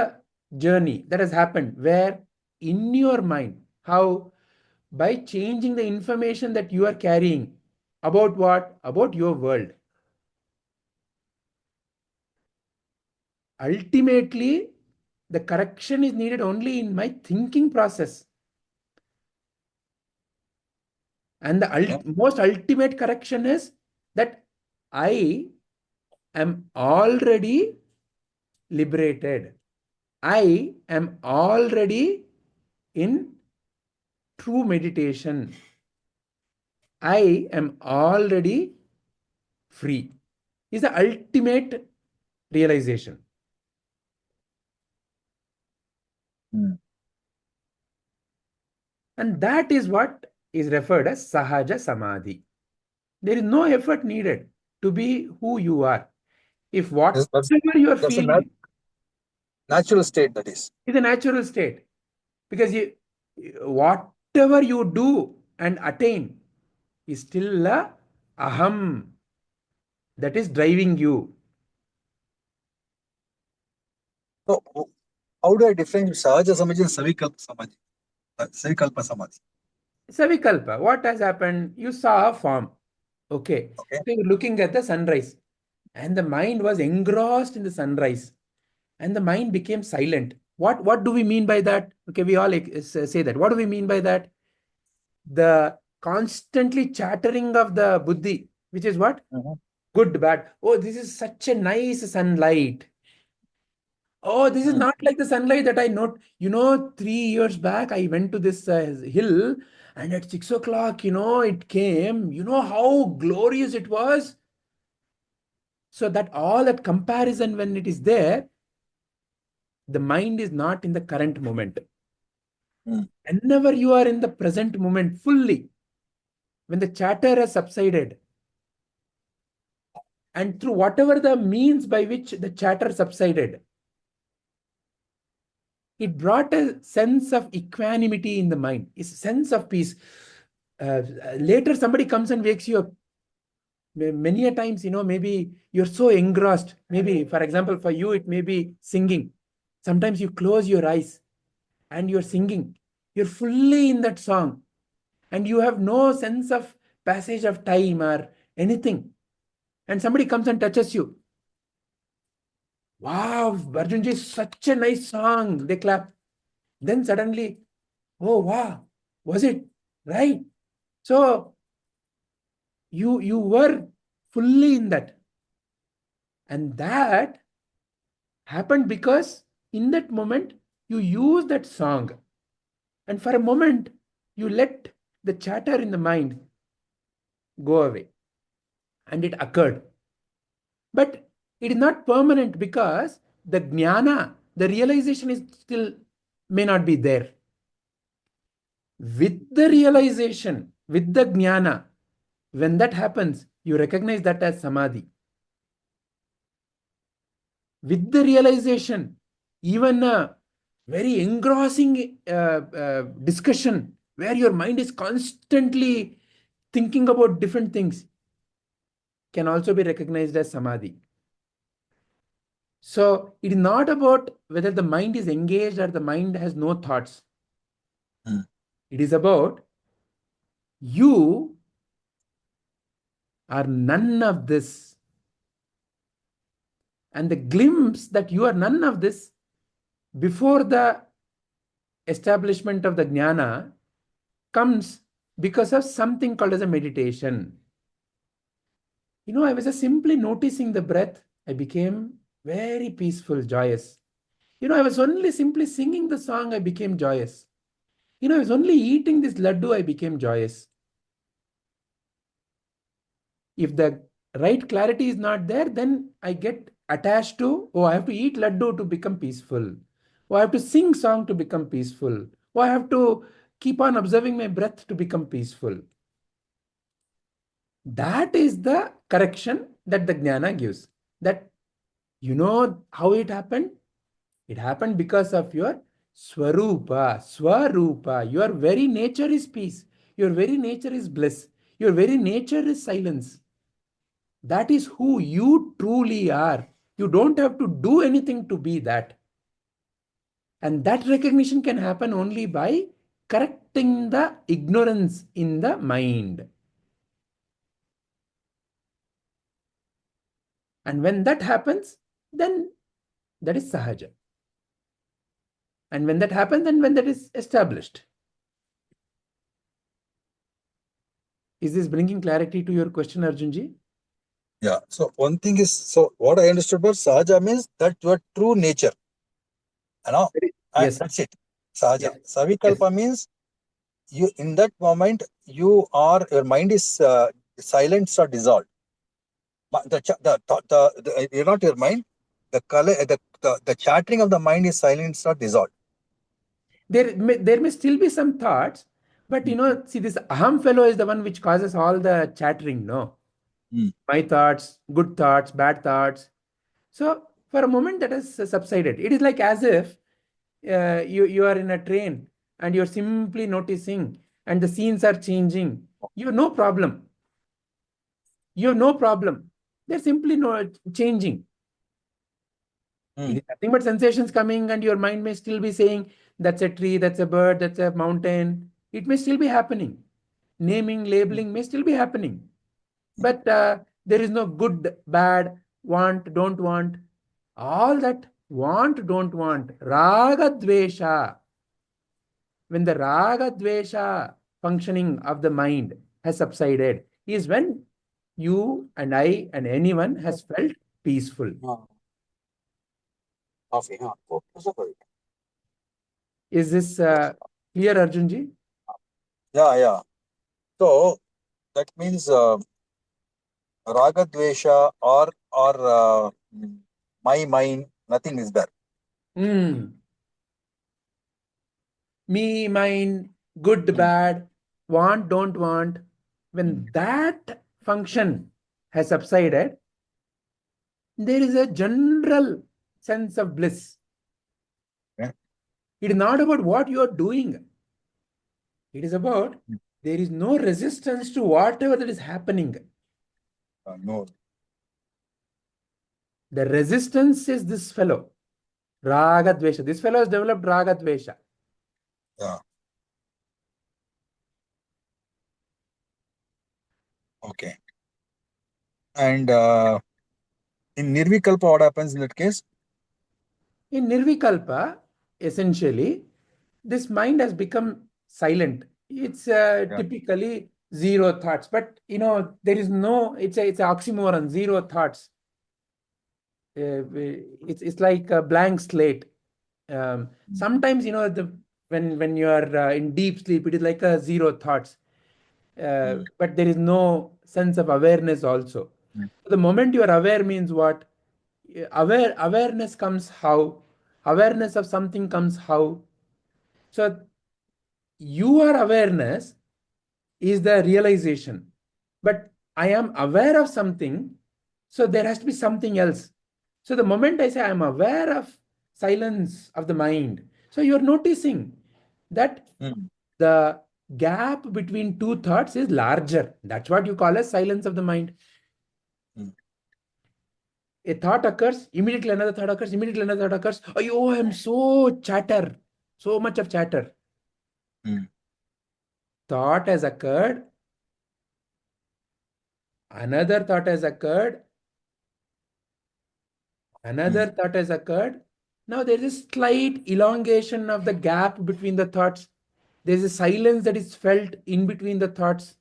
journey that has happened, where in your mind, how by changing the information that you are carrying about what? About your world. Ultimately, the correction is needed only in my thinking process. And the most ultimate correction is that I am already liberated. I am already in true meditation. I am already free. Is the ultimate realization. And that is what is referred as Sahaja Samadhi. There is no effort needed to be who you are. If whatever you are feeling, natural state, that is. Is a natural state. Because whatever you do and attain is still a aham that is driving you. So, how do I differentiate Sahaja Samadhi and Savikalpa Samadhi? Savikalpa Samadhi. Savikalpa, what has happened? You saw a form. Okay. So you're looking at the sunrise. And the mind was engrossed in the sunrise. And the mind became silent. What do we mean by that? Okay, we all say that. What do we mean by that? The constantly chattering of the buddhi, which is what? Good, bad. Oh, this is such a nice sunlight. Oh, this is not like the sunlight that I note. 3 years back, I went to this hill, and at 6 o'clock, it came. You know how glorious it was? So that all that comparison, when it is there, the mind is not in the current moment. Whenever you are in the present moment fully, when the chatter has subsided, and through whatever the means by which the chatter subsided, it brought a sense of equanimity in the mind, a sense of peace. Later, somebody comes and wakes you up. Many a times, maybe you're so engrossed. Maybe, for example, for you, it may be singing. Sometimes you close your eyes and you're singing. You're fully in that song. And you have no sense of passage of time or anything. And somebody comes and touches you. Wow, Arjunji, such a nice song. They clap. Then suddenly, oh, wow, was it? Right. So, you were fully in that. And that happened because in that moment, you use that song. And for a moment, you let the chatter in the mind go away. And it occurred. But it is not permanent because the jnana, the realization is still may not be there. With the realization, with the jnana, when that happens, you recognize that as samadhi. With the realization, even a very engrossing discussion where your mind is constantly thinking about different things can also be recognized as samadhi. So it is not about whether the mind is engaged or the mind has no thoughts. It is about you are none of this. And the glimpse that you are none of this before the establishment of the jnana comes because of something called as a meditation. I was just simply noticing the breath. I became very peaceful, joyous. I was only simply singing the song, I became joyous. I was only eating this laddu, I became joyous. If the right clarity is not there, then I get attached to, I have to eat laddu to become peaceful. I have to sing song to become peaceful. I have to keep on observing my breath to become peaceful. That is the correction that the jnana gives. That you know how it happened? It happened because of your swarupa. Your very nature is peace. Your very nature is bliss. Your very nature is silence. That is who you truly are. You don't have to do anything to be that. And that recognition can happen only by correcting the ignorance in the mind. And when that happens, then that is sahaja. And when that happens, then when that is established. Is this bringing clarity to your question, Arjunji? Yeah. So one thing is, so what I understood about Sahaja means that your true nature. Yes. That's it. Sahaja. Yes. Savikalpa means you in that moment your mind is silenced or dissolved. You're not your mind. The chattering of the mind is silenced or dissolved. There may still be some thoughts, but see, this aham fellow is the one which causes all the chattering, no? My thoughts, good thoughts, bad thoughts. So for a moment that has subsided. It is like as if you are in a train and you're simply noticing and the scenes are changing. You have no problem. They're simply changing. It is nothing but sensations coming, and your mind may still be saying, that's a tree, that's a bird, that's a mountain. It may still be happening. Naming, labeling may still be happening. But there is no good, bad, want, don't want. All that want, don't want. Raga dvesha. When the raga dvesha functioning of the mind has subsided, is when you and I and anyone has felt peaceful. Is this clear, Arjunji? Yeah. So that means raga dvesha or my mind, nothing is there. Me, mine, good, bad, want, don't want. When that function has subsided, there is a general sense of bliss. Yeah. It is not about what you are doing. It is about there is no resistance to whatever that is happening. No. The resistance is this fellow, Raga Dvesha. This fellow has developed Raga Dvesha. Yeah. Okay. And in Nirvikalpa, what happens in that case? In Nirvikalpa, essentially, this mind has become silent. It's typically zero thoughts, but there is no, it's an oxymoron, zero thoughts. it's like a blank slate. Sometimes, when you are in deep sleep, it is like a zero thoughts. But there is no sense of awareness also. The moment you are aware means what? Awareness comes how? Awareness of something comes how? So your awareness is the realization. But I am aware of something, so there has to be something else. So the moment I say I am aware of silence of the mind, so you're noticing that the gap between two thoughts is larger. That's what you call as silence of the mind. A thought occurs, immediately another thought occurs, immediately another thought occurs. Oh, I'm so chatter, so much of chatter. Thought has occurred, another thought has occurred, another thought has occurred. Now there is a slight elongation of the gap between the thoughts. There's a silence that is felt in between the thoughts.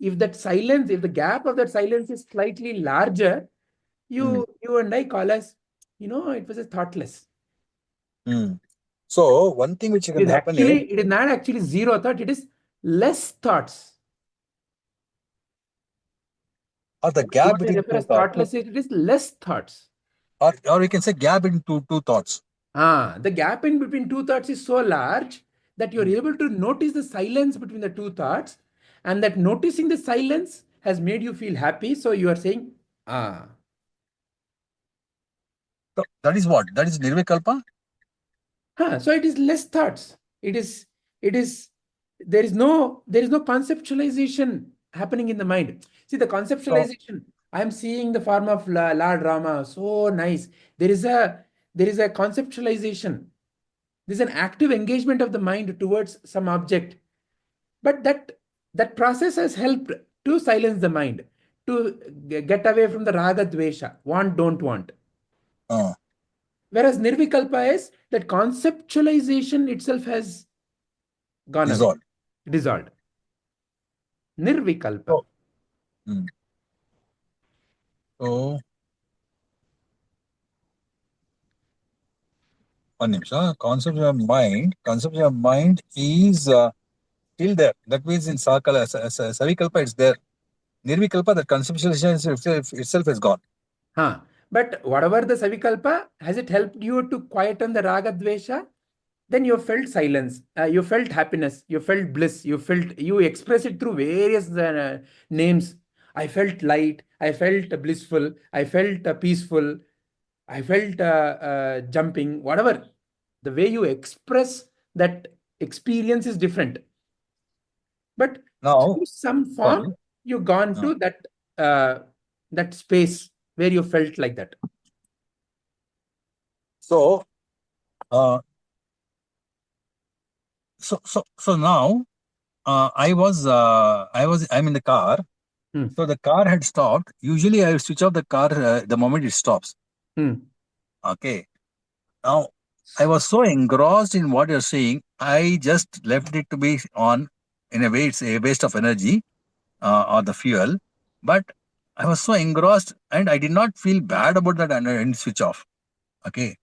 If the gap of that silence is slightly larger, you and I call as, it was a thoughtless. So one thing which can happen is, it is not actually zero thought, it is less thoughts. or the gap between two thoughts. Thoughtless, it is less thoughts. Or we can say gap into two thoughts. The gap in between two thoughts is so large that you're able to notice the silence between the two thoughts, and that noticing the silence has made you feel happy. So you are saying, So that is what? That is Nirvikalpa? So it is less thoughts. There is no conceptualization happening in the mind. See, the conceptualization, I am seeing the form of Lord Rama, so nice. There is a conceptualization. There's an active engagement of the mind towards some object. But that process has helped to silence the mind, to get away from the raga dvesha, want, don't want. Whereas Nirvikalpa is that conceptualization itself has gone dissolved. Nirvikalpa. One nimsha. Concept of mind is still there. That means in Savikalpa it's there. Nirvikalpa, that conceptualization itself is gone. But whatever the Savikalpa, has it helped you to quieten the raga dvesha? Then you felt silence, you felt happiness, you felt bliss, you express it through various names. I felt light, I felt blissful, I felt peaceful, I felt jumping, whatever. The way you express that experience is different. But now, through some form, you've gone to that space where you felt like that. So now I'm in the car. So the car had stopped. Usually I switch off the car the moment it stops. Okay. Now I was so engrossed in what you're saying, I just left it to be on. In a way, it's a waste of energy or the fuel. But I was so engrossed and I did not feel bad about that and switch off. Okay.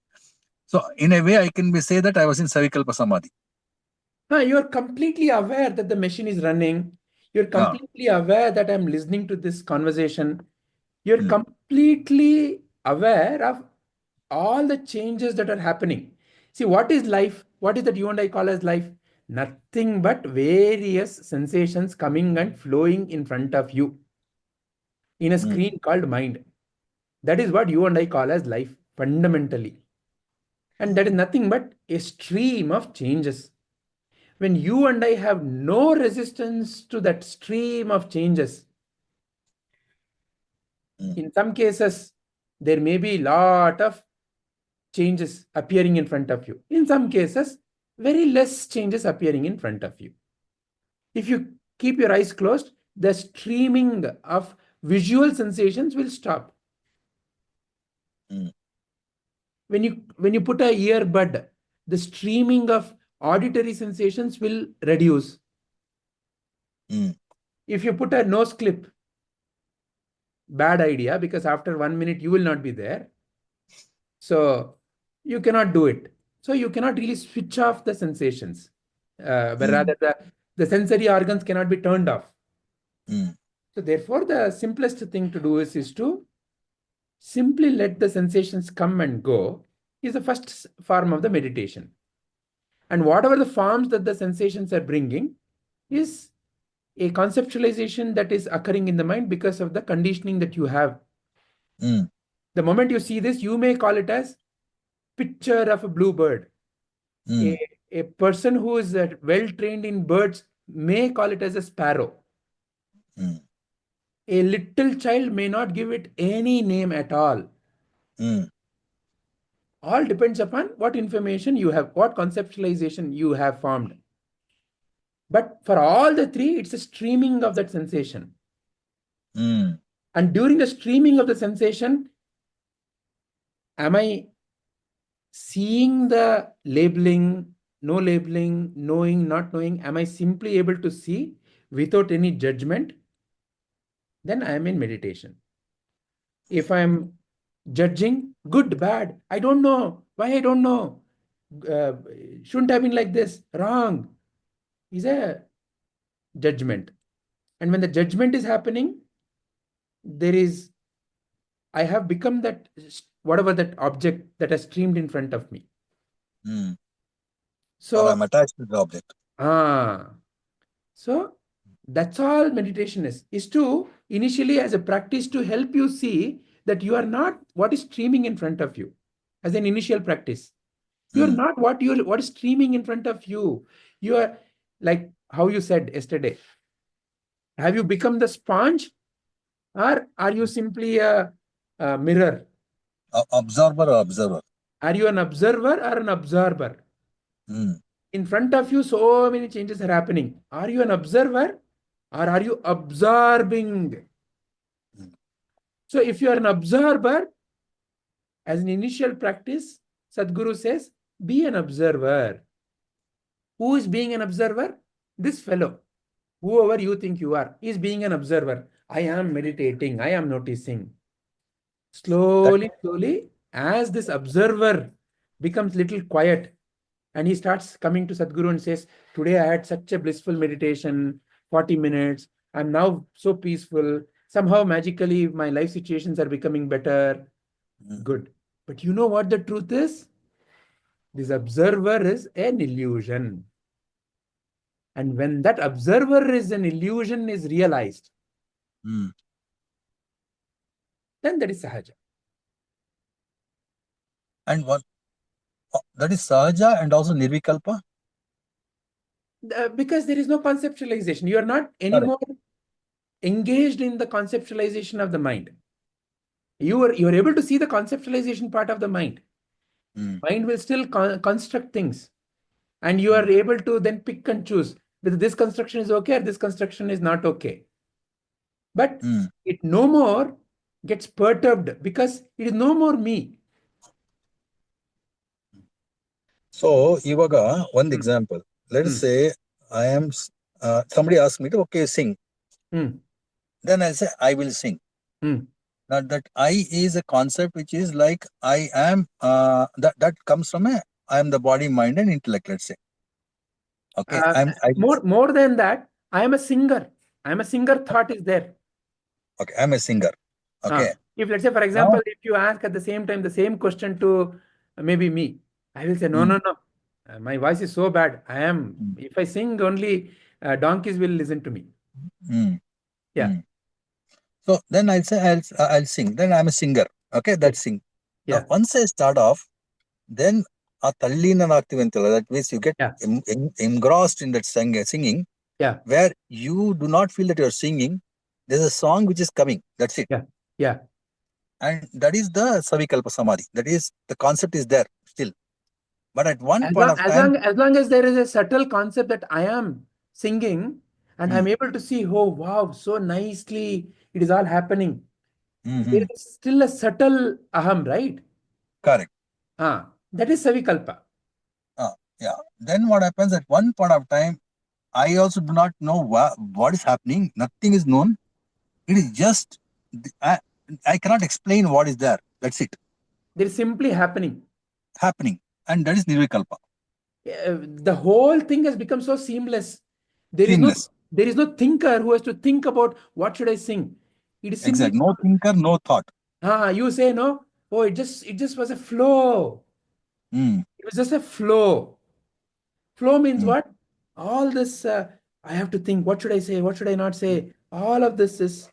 So in a way, I can say that I was in Savikalpa Samadhi. You are completely aware that the machine is running. You're completely aware that I'm listening to this conversation. You're completely aware of all the changes that are happening. See, what is life? What is that you and I call as life? Nothing but various sensations coming and flowing in front of you in a screen called mind. That is what you and I call as life, fundamentally. And that is nothing but a stream of changes. When you and I have no resistance to that stream of changes, in some cases, there may be a lot of changes appearing in front of you. In some cases, very less changes appearing in front of you. If you keep your eyes closed, the streaming of visual sensations will stop. When you put a earbud, the streaming of auditory sensations will reduce. If you put a nose clip, bad idea, because after 1 minute you will not be there. So you cannot do it. So you cannot really switch off the sensations. But rather the sensory organs cannot be turned off. So therefore, the simplest thing to do is to simply let the sensations come and go is the first form of the meditation. And whatever the forms that the sensations are bringing is a conceptualization that is occurring in the mind because of the conditioning that you have. The moment you see this, you may call it as picture of a blue bird. A person who is well trained in birds may call it as a sparrow. A little child may not give it any name at all. All depends upon what information you have, what conceptualization you have formed. But for all the three, it's a streaming of that sensation. And during the streaming of the sensation, am I seeing the labeling, no labeling, knowing, not knowing? Am I simply able to see without any judgment? Then I am in meditation. If I am judging, good, bad, I don't know. Why I don't know? Shouldn't have been like this. Wrong. Is a judgment. And when the judgment is happening, I have become that, whatever that object that has streamed in front of me. So I'm attached to the object. So that's all meditation is to initially as a practice to help you see that you are not what is streaming in front of you. As an initial practice, you are not what is streaming in front of you. You are like how you said yesterday. Have you become the sponge, or are you simply a mirror? Observer or observer? Are you an observer or an absorber? In front of you, so many changes are happening. Are you an observer or are you absorbing? So if you are an observer, as an initial practice, Sadhguru says, be an observer. Who is being an observer? This fellow. Whoever you think you are is being an observer. I am meditating. I am noticing. Slowly, as this observer becomes little quiet, and he starts coming to Sadhguru and says, today I had such a blissful meditation, 40 minutes. I'm now so peaceful. Somehow magically my life situations are becoming better. Good. But you know what the truth is? This observer is an illusion. And when that observer is an illusion is realized, then that is Sahaja. And what? That is Sahaja and also Nirvikalpa? Because there is no conceptualization. You are not anymore engaged in the conceptualization of the mind. You are able to see the conceptualization part of the mind. Mind will still construct things. And you are able to then pick and choose whether this construction is okay or this construction is not okay. But it no more gets perturbed because it is no more me. So, Ivaga, one example. Let us say I am, somebody asks me to, sing. Then I'll say, I will sing. Now, that I is a concept which is like I am, that comes from I am the body, mind, and intellect, let's say. Okay. More than that, I am a singer. I am a singer thought is there. Okay, I'm a singer. Okay. If let's say, for example, if you ask at the same time the same question to maybe me, I will say, no. My voice is so bad. If I sing, only donkeys will listen to me. So then I'll say, I'll sing. Then I'm a singer. Okay, that's sing. Now, once I start off, then that means you get engrossed in that singing, where you do not feel that you're singing. There's a song which is coming. That's it. And that is the Savikalpa Samadhi. That is, the concept is there still. But at one point of time, as long as there is a subtle concept that I am singing and I'm able to see, oh wow, so nicely it is all happening. There is still a subtle aham, right? Correct. That is Savikalpa. Then what happens at one point of time, I also do not know what is happening. Nothing is known. It is just I cannot explain what is there. That's it. There is simply happening. Happening. And that is Nirvikalpa. The whole thing has become so seamless. There Seamless. is no thinker who has to think about what should I sing. It is simply Exactly. No thinker, no thought. you say no. Oh, it just was a flow. Mm. It was just a flow. Flow means what? All this I have to think. What should I say? What should I not say? All of this is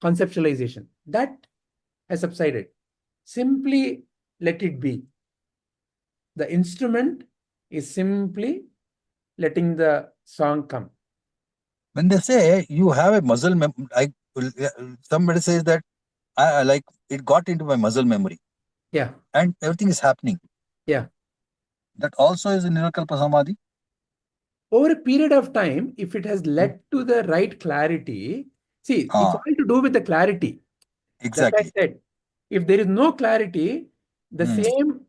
conceptualization. That has subsided. Simply let it be. The instrument is simply letting the song come. When they say you have a muscle memory, somebody says that like it got into my muscle memory. Yeah. And everything is happening. Yeah. That also is a Nirvikalpa Samadhi. Over a period of time, if it has led to the right clarity, see, it's all to do with the clarity. Exactly. Like I said, if there is no clarity, the same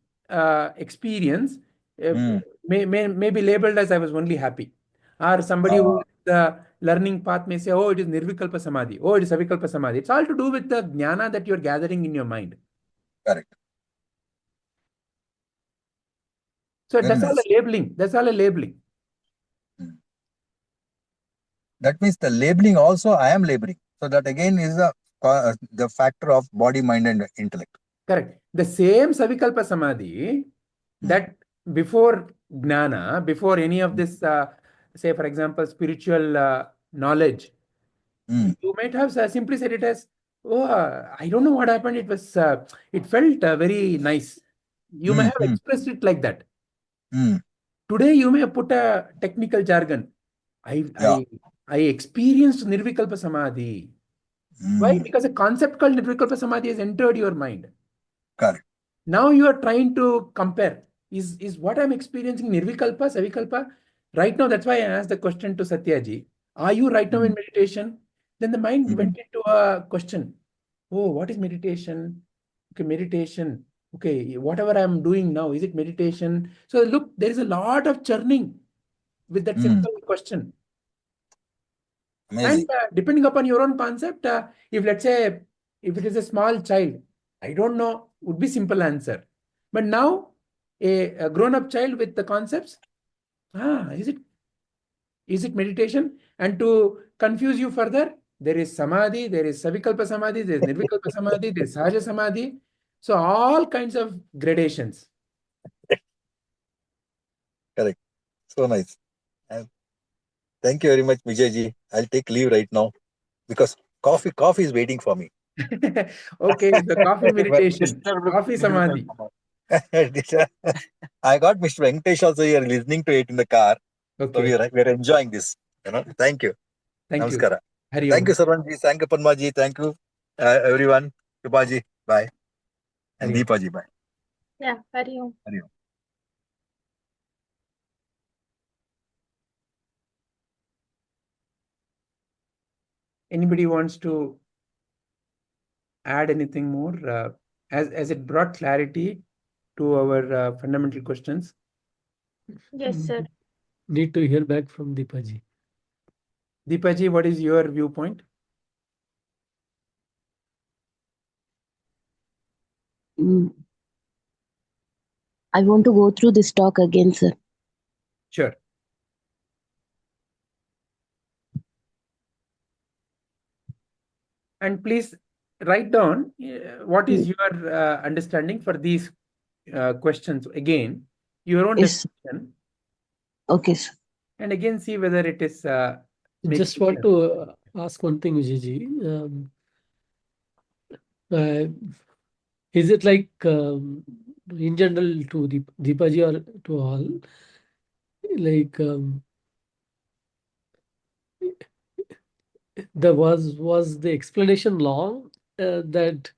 experience may be labeled as I was only happy. Or somebody who the learning path may say, oh, it is Nirvikalpa Samadhi. Oh, it is Savikalpa Samadhi. It's all to do with the jnana that you're gathering in your mind. Correct. So that's all a labeling. That's all a labeling. That means the labeling also I am labeling. So that again is the factor of body, mind and intellect. Correct. The same Savikalpa Samadhi that before Gnana, before any of this, say for example, spiritual knowledge, you might have simply said it as, oh, I don't know what happened. It was, it felt very nice. You may have expressed it like that. Today, you may have put a technical jargon. I experienced Nirvikalpa Samadhi. Why? Because a concept called Nirvikalpa Samadhi has entered your mind. Correct. Now you are trying to compare. Is what I'm experiencing Nirvikalpa, Savikalpa? Right now, that's why I asked the question to Satyaji. Are you right now in meditation? Then the mind went into a question. Oh, what is meditation? Okay, meditation. Okay, whatever I'm doing now, is it meditation? So look, there is a lot of churning with that simple question. Amazing. And depending upon your own concept, if let's say, if it is a small child, I don't know, would be simple answer. But now, a grown-up child with the concepts, is it meditation? And to confuse you further, there is Samadhi, there is Savikalpa Samadhi, there is Nirvikalpa Samadhi, there is Sahaja Samadhi. So all kinds of gradations. Correct. So nice. Thank you very much, Vijayji. I'll take leave right now because coffee is waiting for me. Okay, the coffee meditation, coffee Samadhi. I got Mr. Venkatesh also here listening to it in the car. Okay. So we're enjoying this. Thank you. Thank Namaskara. you. Thank you, Sarvanji. Thank you, Padmaji. Thank you, everyone. Kripaji, bye. And Deepaji, bye. Yeah, Hari Om. Hari Om. Anybody wants to add anything more as it brought clarity to our fundamental questions? Yes, sir. Need to hear back from Deepaji. Deepaji, what is your viewpoint? I want to go through this talk again, sir. Sure. And please write down what is your understanding for these questions again, your own definition. Okay, sir. And again, see whether it is. Just want to ask one thing, Vijayji. Is it like in general to Deepaji or to all, like there was the explanation long that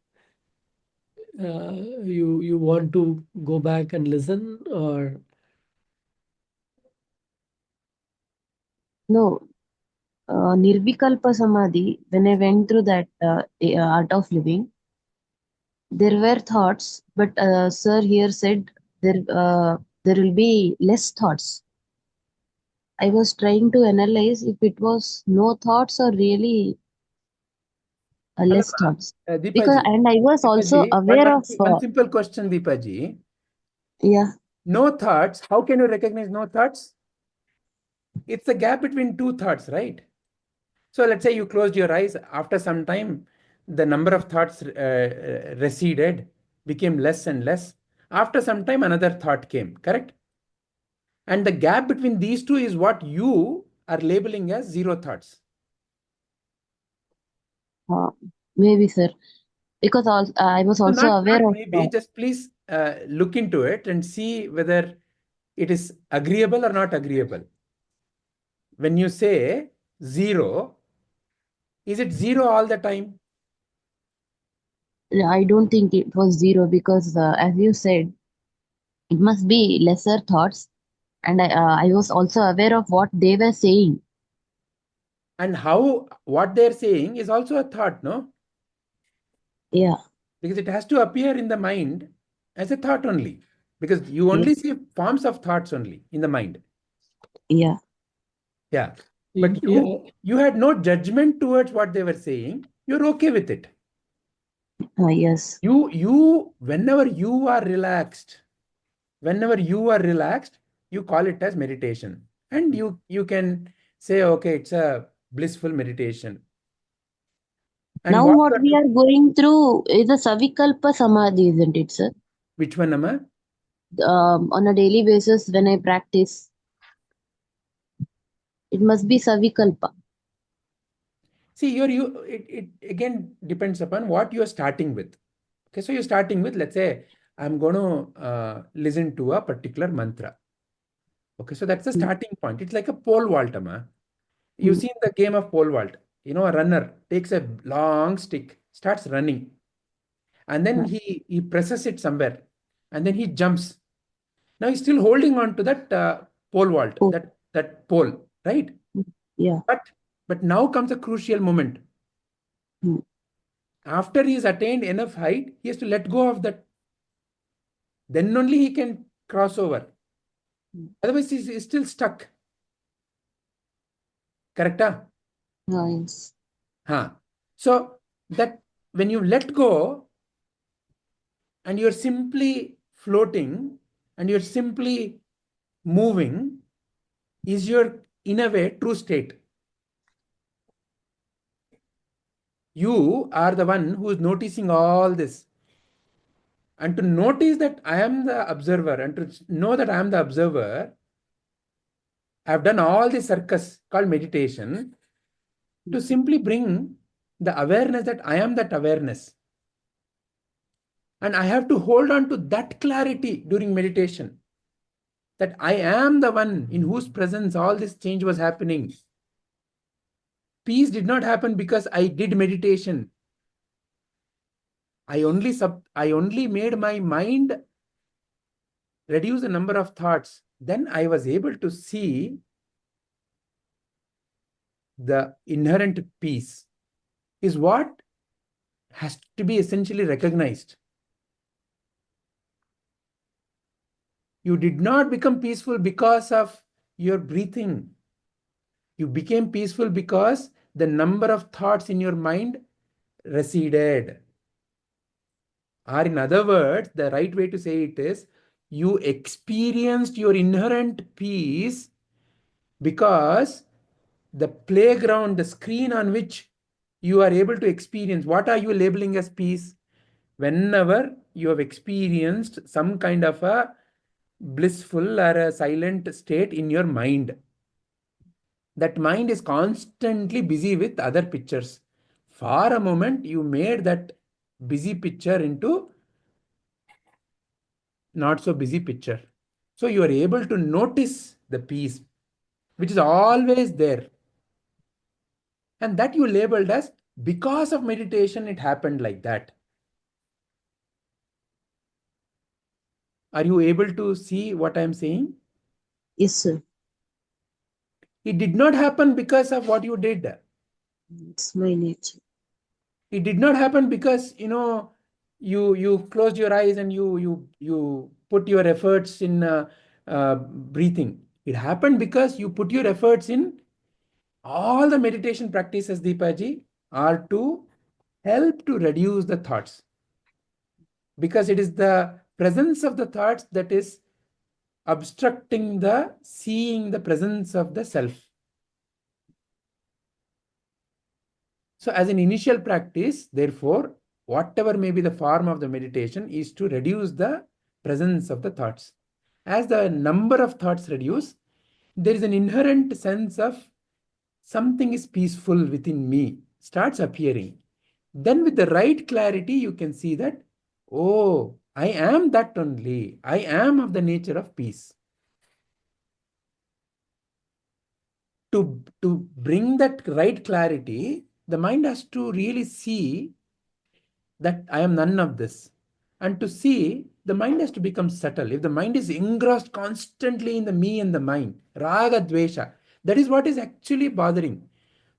you want to go back and listen, or no? Nirvikalpa Samadhi, when I went through that art of living, there were thoughts, but sir here said there will be less thoughts. I was trying to analyze if it was no thoughts or really Less thoughts. Because, Deepaji, and I was also Deepaji, aware of, one simple question, Deepaji. yeah, No thoughts. How can you recognize no thoughts? It's the gap between two thoughts, right? So let's say you closed your eyes. After some time, the number of thoughts receded, became less and less. After some time, another thought came, correct? And the gap between these two is what you are labeling as zero thoughts. maybe, sir. Because I was So also not aware of. maybe, just please look into it and see whether it is agreeable or not agreeable. When you say zero, is it zero all the time? I don't think it was zero because, as you said, it must be lesser thoughts, and I was also aware of what they were saying. And how what they're saying is also a thought, no? Yeah. Because it has to appear in the mind as a thought only. Because you only see forms of thoughts only in the mind. Yeah. Yeah. But you had no judgment towards what they were saying. You're okay with it. Yes. Whenever you are relaxed, you call it as meditation. And you can say, okay, it's a blissful meditation. And now what we are going through is a Savikalpa Samadhi, isn't it, sir? Which one, Amma? On a daily basis, when I practice, it must be Savikalpa. See, it again depends upon what you're starting with. Okay, so you're starting with, let's say, I'm going to listen to a particular mantra. Okay, so that's the starting point. It's like a pole vault, Amma. You've seen the game of pole vault. You know, a runner takes a long stick, starts running, and then he presses it somewhere, and then he jumps. Now he's still holding on to that pole vault, that pole, right? Yeah. But now comes a crucial moment. After he's attained enough height, he has to let go of that. Then only he can cross over. Otherwise, he's still stuck. Correct? Yes. So that when you let go and you're simply floating and you're simply moving, is your, in a way, true state. You are the one who is noticing all this. And to notice that I am the observer and to know that I am the observer, I've done all the circus called meditation to simply bring the awareness that I am that awareness. And I have to hold on to that clarity during meditation, that I am the one in whose presence all this change was happening. Peace did not happen because I did meditation. I only made my mind reduce the number of thoughts. Then I was able to see the inherent peace is what has to be essentially recognized. You did not become peaceful because of your breathing. You became peaceful because the number of thoughts in your mind receded. Or in other words, the right way to say it is, you experienced your inherent peace because the playground, the screen on which you are able to experience, what are you labeling as peace? Whenever you have experienced some kind of a blissful or a silent state in your mind, that mind is constantly busy with other pictures. For a moment, you made that busy picture into not so busy picture. So you are able to notice the peace, which is always there. And that you labeled as, because of meditation, it happened like that. Are you able to see what I am saying? Yes, sir. It did not happen because of what you did. It's my nature. It did not happen because, you closed your eyes and you put your efforts in breathing. It happened because you put your efforts in all the meditation practices, Deepaji, are to help to reduce the thoughts, because it is the presence of the thoughts that is obstructing the seeing the presence of the self. So as an initial practice, therefore, whatever may be the form of the meditation is to reduce the presence of the thoughts. As the number of thoughts reduce, there is an inherent sense of something is peaceful within me starts appearing. Then with the right clarity, you can see that, oh, I am that only. I am of the nature of peace. To bring that right clarity, the mind has to really see that I am none of this. And to see, the mind has to become subtle. If the mind is engrossed constantly in the me and the mind, raga, dvesha, that is what is actually bothering.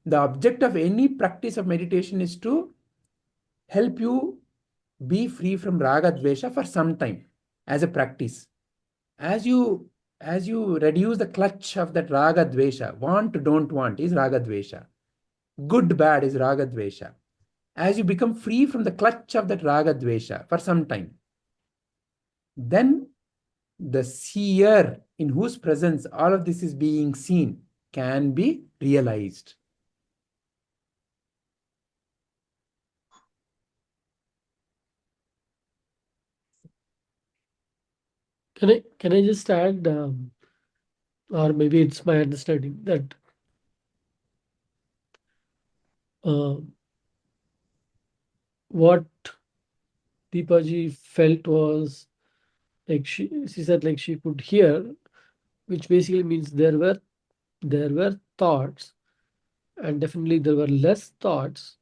The object of any practice of meditation is to help you be free from raga, dvesha for some time as a practice. As you reduce the clutch of that raga, dvesha, want, don't want is raga, dvesha. Good, bad is raga, dvesha. As you become free from the clutch of that raga, dvesha for some time, then the seer in whose presence all of this is being seen can be realized. Can I just add, or maybe it's my understanding that what Deepaji felt was like she said like she could hear, which basically means there were thoughts, and definitely there were less thoughts,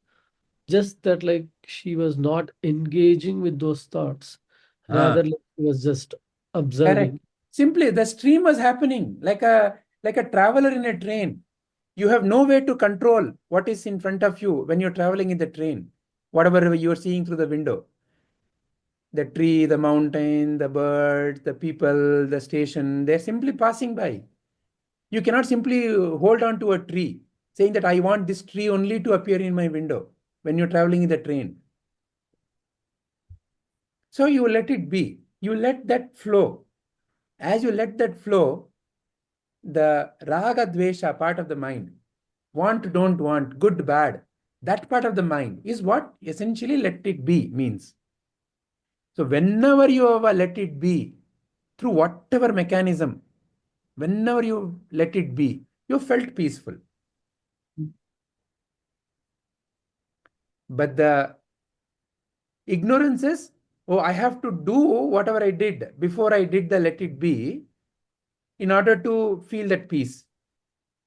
just that like she was not engaging with those thoughts, rather like she was just observing. Correct. Simply the stream was happening like a traveler in a train. You have no way to control what is in front of you when you're traveling in the train, whatever you're seeing through the window. The tree, the mountain, the birds, the people, the station, they're simply passing by. You cannot simply hold on to a tree saying that I want this tree only to appear in my window when you're traveling in the train. So you let it be. You let that flow. As you let that flow, the raga dvesha part of the mind, want, don't want, good, bad, that part of the mind is what essentially let it be means. So whenever you ever let it be, through whatever mechanism, whenever you let it be, you felt peaceful. But the ignorance is, oh, I have to do whatever I did before I did the let it be in order to feel that peace.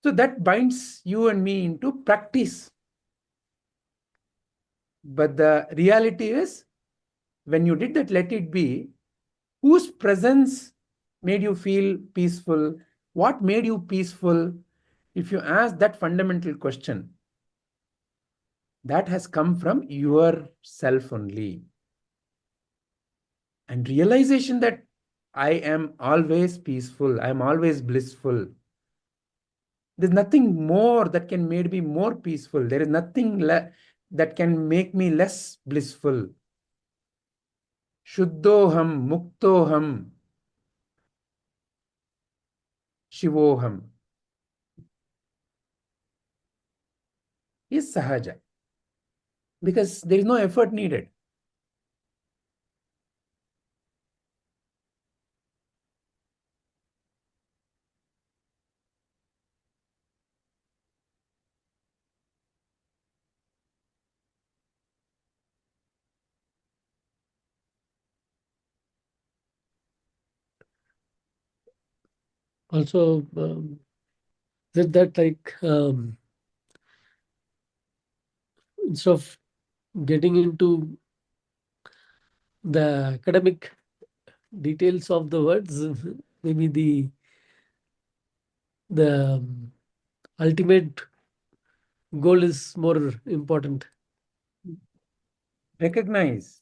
So that binds you and me into practice. But the reality is, when you did that let it be, whose presence made you feel peaceful? What made you peaceful? If you ask that fundamental question, that has come from yourself only. And realization that I am always peaceful, I am always blissful. There's nothing more that can make me more peaceful. There is nothing that can make me less blissful. Shuddhoham, muktoham, shivoham is sahaja. Because there is no effort needed. Also, that like instead of getting into the academic details of the words, maybe the ultimate goal is more important. Recognize.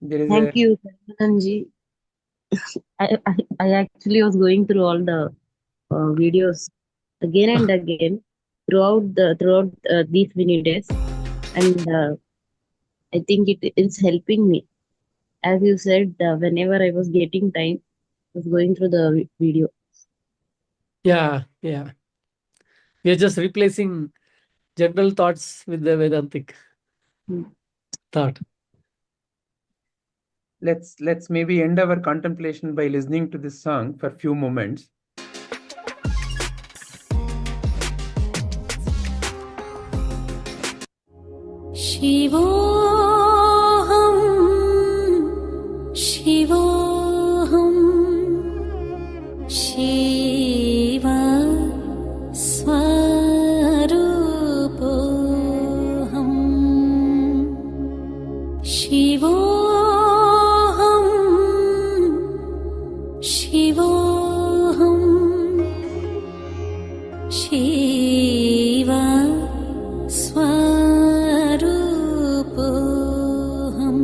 There is Thank you, Sarvananji. I actually was going through all the videos again and again throughout these many days, and I think it is helping me. As you said, whenever I was getting time, I was going through the video. Yeah. We are just replacing general thoughts with the Vedantic thought. Let's maybe end our contemplation by listening to this song for a few moments. Shivoham, Shivoham, Shiva Swarupoham, Shivoham, Shivoham, Shiva Swarupoham,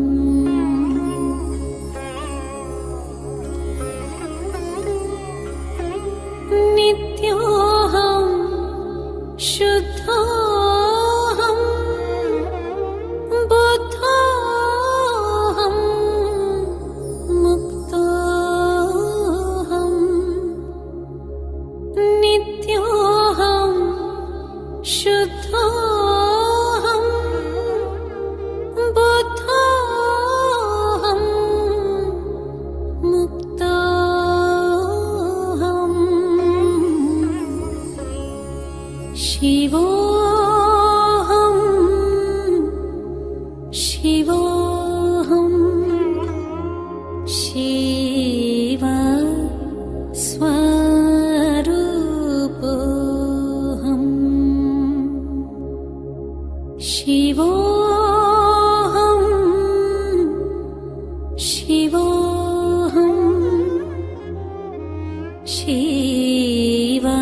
Nityoham, Shuddhoham, Buddhoham, Muktoham, Nityoham, Shuddhoham, Buddhoham, Muktoham, Shivoham, Shivoham, Shiva Swarupoham, Shivoham, Shivoham, Shiva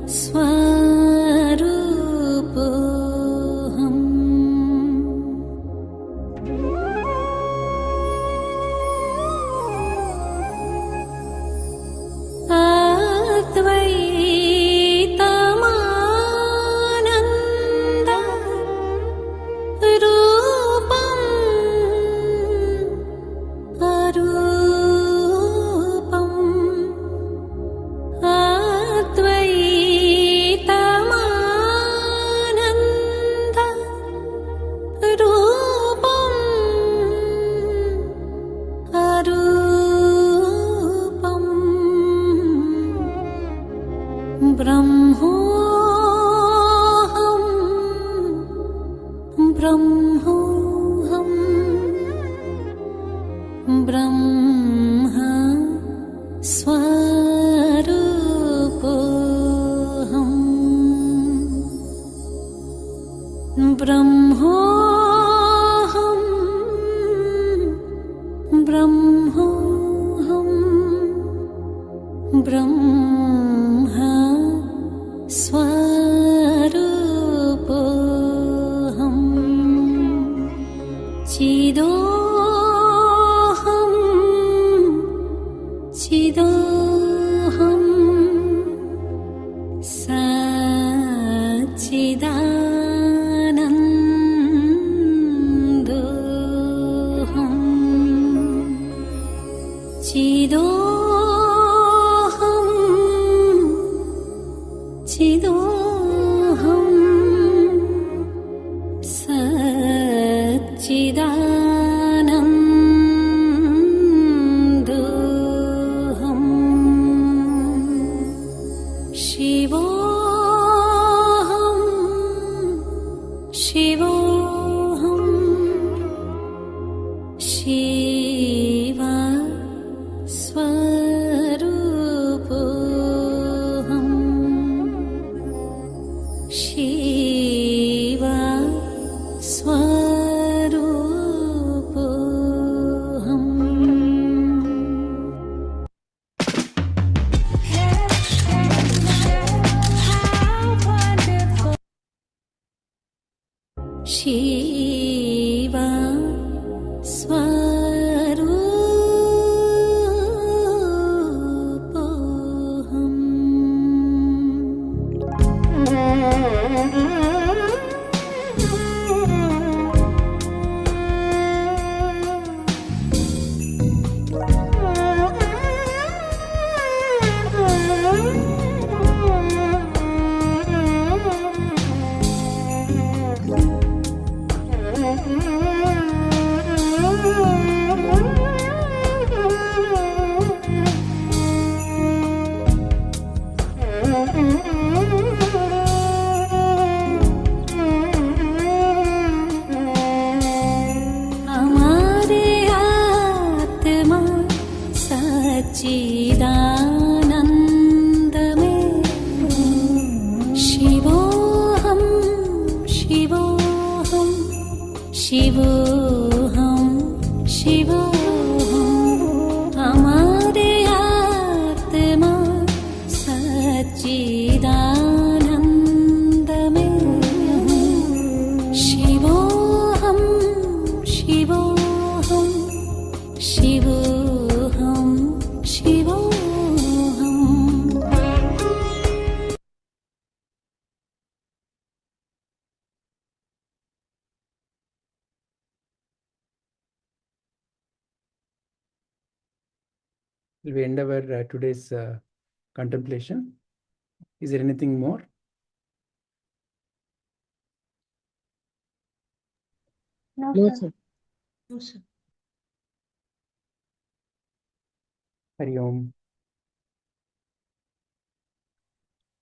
Swarupoham. Advaitamananda Rupam Arupam, Advaitamananda Rupam Arupam, Brahmoham, Brahmoham, Brahma Swarupoham, Brahmoham, Brahmoham, Brahma Swarupoham, Chidoham, Chidoham, Satchidanandoham, Chidoham, Chidoham, Satchidanandoham, Shivoham, Shivoham, Shiva Swarupoham. शिवोऽहम् हमारे आत्मा सच्चिदानन्दमय शिवोऽहम् शिवोऽहम् शिवोऽहम् शिवोऽहम् Will we end our today's contemplation? Is there anything more? No, No, sir. sir. No, sir. Hari Om.